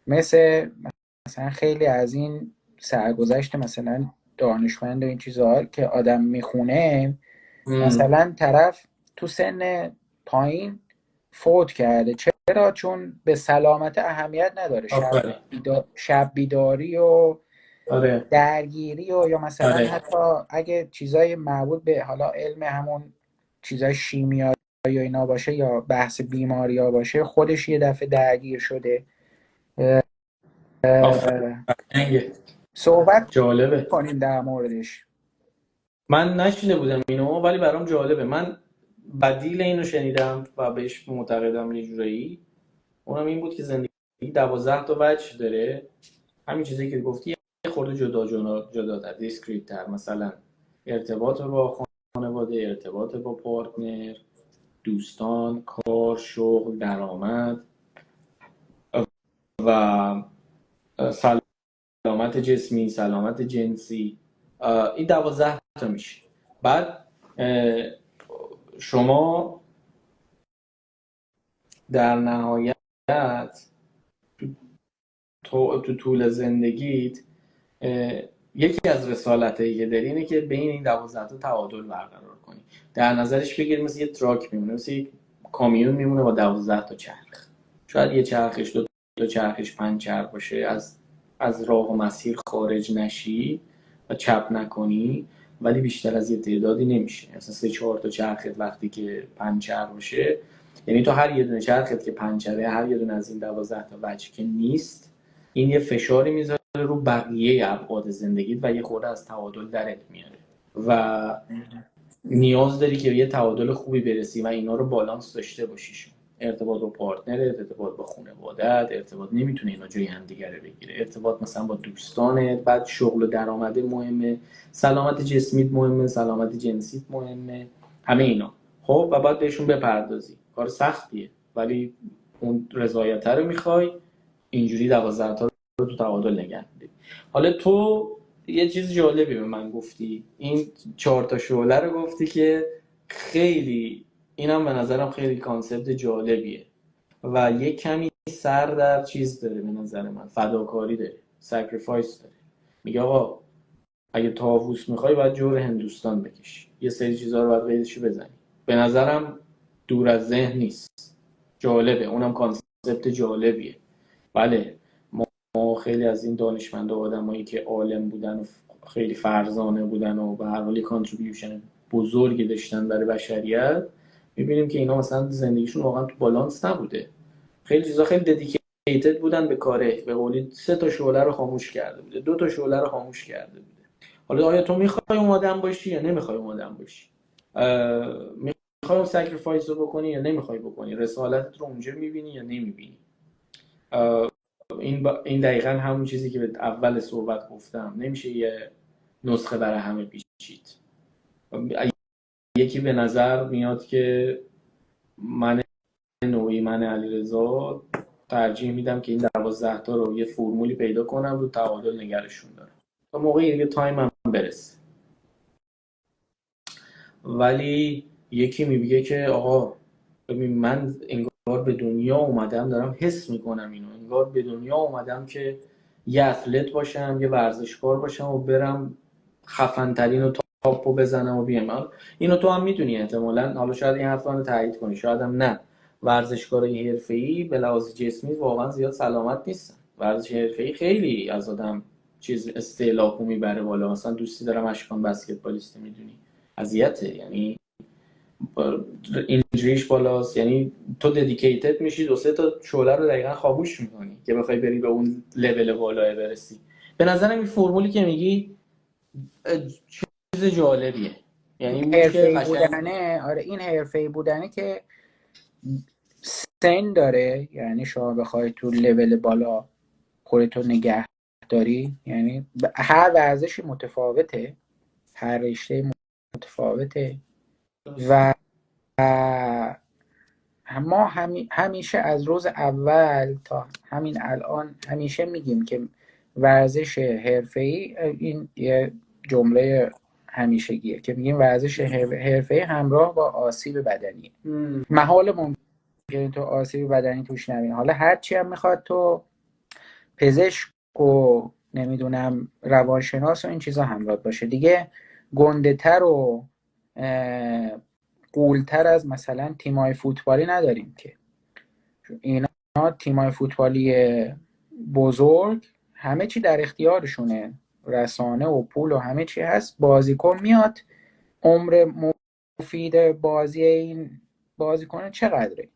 Speaker 1: مثلا خیلی از این سرگذشت مثلا دانشمند و این چیزها که آدم میخونه، مثلا طرف تو سن پایین فوت کرده، چرا؟ چون به سلامت اهمیت نداره، شب بیداری و درگیری و یا مثلا حتی اگه چیزای مربوط به حالا علم همون چیزای شیمیایی یا اینا باشه یا بحث بیماری ها باشه، خودش یه دفعه درگیر شده. صحبت
Speaker 2: جالبه
Speaker 1: کنیم در موردش.
Speaker 2: من نشنیده بودم اینو ولی برام جالبه. من بدیل اینو شنیدم و بهش معتقدم یه جورایی. اونم این بود که زندگی 12 تا وجه داره، همین چیزی که گفتی یه خورده جداتر، دیسکریت تر، مثلا ارتباط با خانواده، ارتباط با پارتنر، دوستان، کار، شغل، درآمد و سلامت جسمی، سلامت جنسی. این 12 تا میشه. بعد شما در نهایت تو طول زندگیت یکی از رسالتایی که داری اینه که بین این 12 تا تعادل برقرار کنی. در نظرش بگیر مثل یه تراک میمونه، مثل یه کامیون میمونه با 12 تا چرخ. شاید یه چرخش 2 تا چرخش 5 چرخ باشه، از راه و مسیر خارج نشی و چپ نکنی، ولی بیشتر از یه تعدادی نمیشه. مثلا 3-4 تا چرخت وقتی که 5 چرخ باشه، یعنی تو هر یه دونه چرخت که 5 چرخه، هر یه دونه از این 12 تا وجه که نیست، این یه فشاری میذاره رو بقیه ابعاد زندگیت و یه خورده از تعادل درت میاره و نیاز داری که یه تعادل خوبی برسی و اینا رو بالانس داشته باشیشون. ارتباط با پارتنرت، ارتباط با خانواده‌ات، ارتباط نمیتونه اینا جای هم دیگه رو بگیره، ارتباط مثلا با دوستانت، بعد شغل و درآمد مهمه، سلامت جسمیت مهمه، سلامت جنسیت مهمه، همه اینا. خب و بعد بهشون بپردازی. کار سختیه ولی اون رضایت رو میخوای، اینجوری 12 تا رو تو تعادل نگه می‌داری. حالا تو یه چیز جالبی به من گفتی، این 4 تا شعله رو گفتی که خیلی اینم به نظرم خیلی کانسپت جالبیه و یه کمی سر در چیز داره، به نظر من فداکاری داره، سکریفایس داره. میگه آقا اگه طاووس میخوای باید جور هندوستان بکشی، یه سری چیزها رو باید قیدشو بزنی. به نظرم دور از ذهن نیست، جالبه، اونم کانسپت جالبیه. بله ما خیلی از این دانشمندا و آدمایی که عالم بودن و خیلی فرزانه بودن و به هر حال کانتریبیوشن بزرگی داشتن برای بشریت، میبینیم که اینا مثلا زندگیشون واقعا تو بالانس نبوده. خیلی چیزا خیلی ددیکیتد بودن به کاره، به قولی 3 تا شعله رو خاموش کرده بوده، 2 تا شعله رو خاموش کرده بوده. حالا آیا تو میخوای اون آدم باشی یا نمیخوای اون آدم باشی؟ میخوای اون سکریفایس رو بکنی یا نمیخوای بکنی؟ رسالتت رو اونجا میبینی یا نمیبینی؟ این دقیقا همون چیزی که به اول صحبت گفتم، نمیشه یه نسخه برای همه پیچید. یکی به نظر میاد که من علیرضا ترجیح میدم که این 12 تا رو یه فرمولی پیدا کنم رو تعادل نگرشون دارم تا موقعی دیگه تایم هم برسه. ولی یکی میگه که آقا ببین من انگار به دنیا اومدم، دارم حس میکنم اینو، انگار به دنیا اومدم که یه اتلت باشم، یه ورزشکار باشم و برم خفن ترین و تاپو بزنم و بیام. اینو تو هم میدونی احتمالاً، حالا شاید این حرف رو تایید کنی شاید هم نه، ورزشکارای حرفه‌ای به لحاظ جسمی واقعا زیاد سلامت نیستن. ورزش حرفه‌ای خیلی از آدم چیز استعلاقو میبره بالا. مثلا دوستی دارم اشکان بسکتبالیست، میدونی اذیته، یعنی اینجوریش بالاست، یعنی تو ددیکیتد میشی 2-3 تا شعله رو دقیقا خاموش میکنی که بخوای بری به اون لول بالای برسی. به نظرم این فرمولی که میگی چیز جالبیه، یعنی اون که
Speaker 1: حرفه‌ای
Speaker 2: قشنگ
Speaker 1: بودنه، آره این حرفه‌ای بودنه که سن داره، یعنی شما بخوای تو لول بالا خودتو نگه داری، یعنی هر ورزشی متفاوته، هر رشته متفاوته و ما همیشه از روز اول تا همین الان همیشه میگیم که ورزش حرفه‌ای، این یه جمله همیشگیه که میگیم ورزش حرفه‌ای همراه با آسیب بدنی. محال ممکنه تو آسیب بدنی توش نبینی. حالا هرچی هم میخواد تو پزشک و نمیدونم روانشناس و این چیزا همراه باشه، دیگه گنده تر و قولتر از مثلا تیمای فوتبالی نداریم که. اینا تیمای فوتبالی بزرگ همه چی در اختیارشونه، رسانه و پول و همه چی هست، بازیکن میاد عمر مفید بازی این بازیکن چقدره،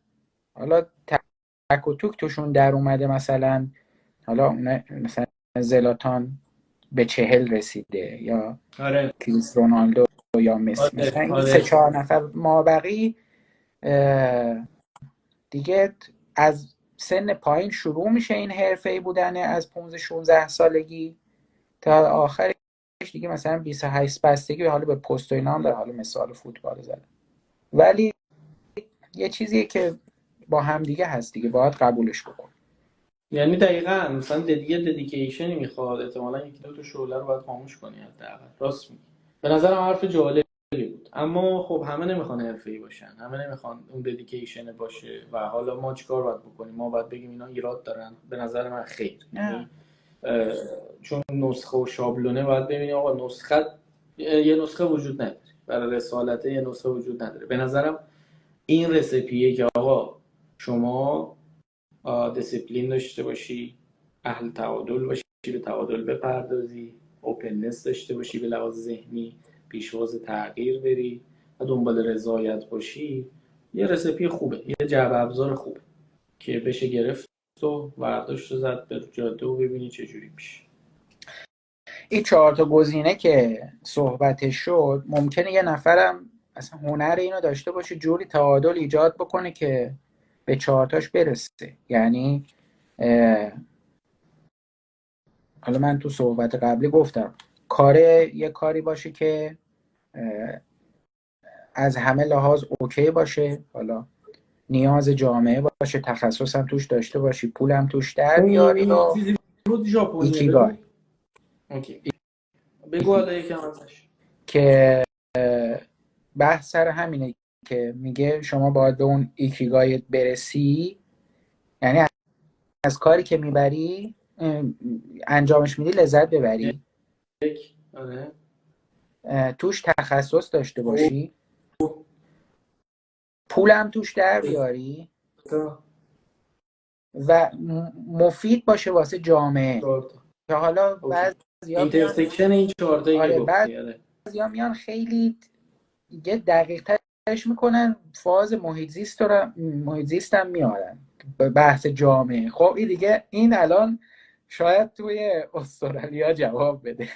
Speaker 1: حالا تک و توک توشون در اومده، مثلا حالا مثلا زلاتان به 40 رسیده یا کریس رونالدو یا مسی، مثلا این 3-4 نفر مابقی دیگه از سن پایین شروع میشه این حرفه‌ای بودنه، از 15-16 سالگی تا آخرش دیگه مثلا 28 بستگی حالا به پست و اینا هم داره، حالا مثال فوتبال زدم. ولی یه چیزیه که با هم دیگه هست دیگه، باید قبولش بکن.
Speaker 2: یعنی دقیقاً مثلا ددیکیشنی میخواد، احتمالاً 1-2 تا شعله رو باید خاموش کنی حداقل. راست میگی. به نظرم حرف جالبی بود، اما خب همه نمیخوان حرفه‌ای باشن، همه نمیخوان اون ددیکیشن باشه و حالا ما چیکار باید بکنیم؟ ما باید بگیم اینا ایراد دارن؟ به نظر من خیر. یعنی چون نسخه و شابلونه باید ببینیم آقا نسخه، یه نسخه وجود نداره برای رسالته، یه نسخه وجود نداره. به نظرم این رسیپیه که آقا شما دیسیپلین داشته باشی، اهل تعادل باشی، به تعادل بپردازی، اوپننس داشته باشی به لحاظ ذهنی، پیشواز تغییر بری و دنبال رضایت باشی، یه رسیپی خوبه، یه جعبه ابزار خوبه که بشه گرفت و برداشت و زد به جاده و ببینی چه جوری میشه.
Speaker 1: این 4 تا گزینه که صحبتش شد، ممکنه یه نفرم اصلا هنر اینو داشته باشه جوری تعادل ایجاد بکنه که به 4 تاش برسه. یعنی حالا من تو صحبت قبلی گفتم یه کاری باشه که از همه لحاظ اوکی باشه، حالا نیاز جامعه باشه، تخصصم توش داشته باشی، پولم توش در بیاری و ایکیگای.
Speaker 2: بگو حالا یکم ازش.
Speaker 1: که بحث سر همینه که میگه شما باید به اون ایکیگای برسی، یعنی از کاری که میبری انجامش میدی لذت ببری،
Speaker 2: آره.
Speaker 1: توش تخصص داشته باشی، پولم توش در بیاری و مفید باشه واسه جامعه. که حالا بعضیا
Speaker 2: اینترسکشن این 4 تایی که گفتی.
Speaker 1: بعضیا میان خیلی دیگه دقیق ترش میکنن، فاز محیط زیست هم میارن به بحث جامعه. خب این دیگه این الان شاید توی استرالیا جواب بده.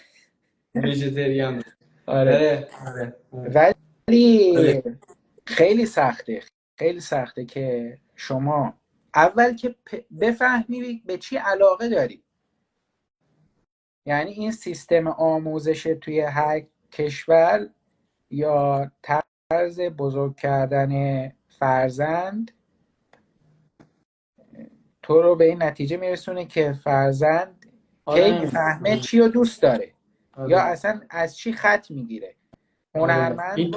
Speaker 2: ویژیتریان.
Speaker 1: آره. ولی خیلی سخته که شما اول که بفهمی به چی علاقه داری. یعنی این سیستم آموزش توی هر کشور یا طرز بزرگ کردن فرزند تو رو به این نتیجه میرسونه که فرزند کی میفهمه چی رو دوست داره یا اصلا از چی خط میگیره. هنرمند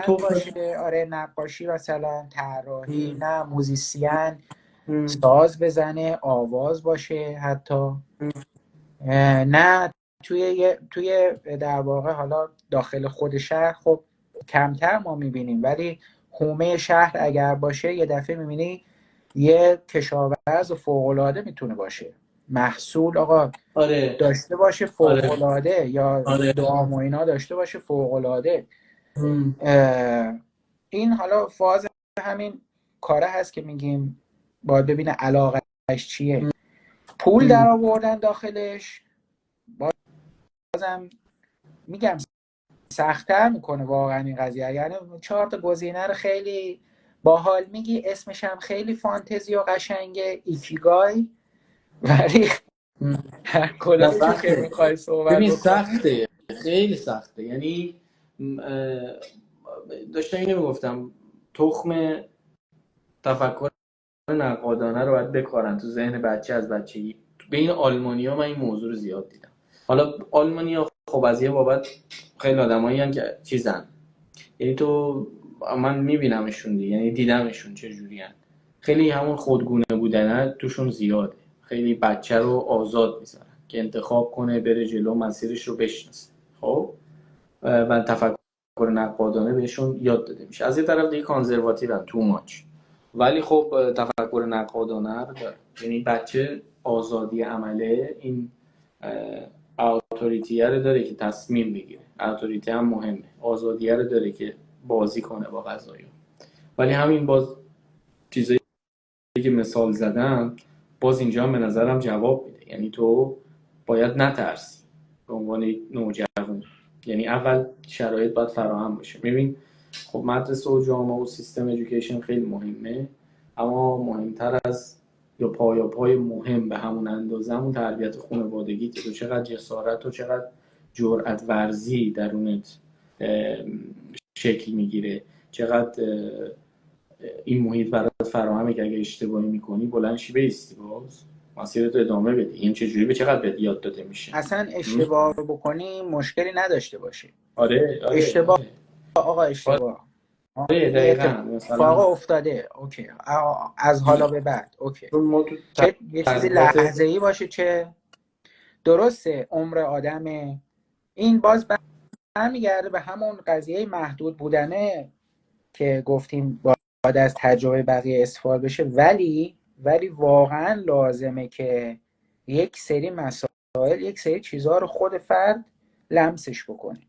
Speaker 1: باشه، آره، نقاشی مثلا، طراحی، نه موزیسین، ساز بزنه، آواز باشه حتی، نه توی در واقع حالا داخل خود شهر خب کمتر ما میبینیم، ولی حومه شهر اگر باشه یه دفعه میبینی یه کشاورز فوق‌العاده میتونه باشه، محصول آقا داشته باشه فوق‌العاده، یا دام و اینا داشته باشه فوق‌العاده. این حالا فاز همین کاره هست که میگیم باید ببینه علاقهش چیه. پول در آوردن داخلش بازم میگم سخت‌تر میکنه واقعا این قضیه. یعنی 4 تا گزینه رو خیلی باحال میگی، اسمش هم خیلی فانتزی و قشنگه، ایکیگای، ولی هر کدومش که میخوای صحبت
Speaker 2: ببین
Speaker 1: بکنی
Speaker 2: سخته، خیلی سخته. یعنی داشتم اینو میگفتم، تخم تفکر نقادانه رو باید بکارن تو ذهن بچه از بچگی. بین آلمانی‌ها من این موضوع رو زیاد دیدم. حالا آلمانی‌ها خب از یه بابت خیلی آدمایی هستن که چیزن، یعنی تو من میبینمشون دیگه، یعنی دیدمشون چه جوریان، خیلی همون خودگونه بودن توشون زیاده. خیلی بچه رو آزاد میذارن که انتخاب کنه، بره جلو، مسیرش رو بشناسه. خب و تفکر نقادانه بهشون یاد داده میشه. از یه طرف دیگه کانزرواتیون تو ماچ، ولی خب تفکر نقادانه رو داره. یعنی بچه آزادی عمله، این اتوریتیه رو داره که تصمیم بگیره. اتوریته هم مهمه، آزادیه رو داره که بازی کنه با قضایا. ولی همین باز چیزایی که مثال زدم باز اینجا هم به نظرم جواب میده. یعنی تو باید نترسی به عنوان یک نوجوان. یعنی اول شرایط باید فراهم باشه. ببین خب مدرسه و جامعه و سیستم ادویکیشن خیلی مهمه، اما مهمتر از یا پای مهم به همون اندازه همون تربیت خانوادگی، تو چقدر جسارت و چقدر جرأت ورزی درونت شکل میگیره، چقدر این محیط برات فراهمه که اگه اشتباهی میکنی بلند شی بیستی باز مسیرت رو ادامه بدی. این چجوری به چقدر بهت یاد داده میشه؟
Speaker 1: اصلا اشتباه بکنی مشکلی نداشته باشه.
Speaker 2: آره
Speaker 1: اشتباه آقا اشتباه
Speaker 2: دقیقاً
Speaker 1: اتفاق افتاده، اوکی، از حالا به بعد اوکی، چه یه چیزی لحظه‌ای باشه چه درسته، عمر آدمه. این باز برمیگرده به همون قضیه محدود بودنه که گفتیم باید از تجربه بقیه استفاده بشه، ولی واقعا لازمه که یک سری مسائل، یک سری چیزها رو خود فرد لمسش بکنه.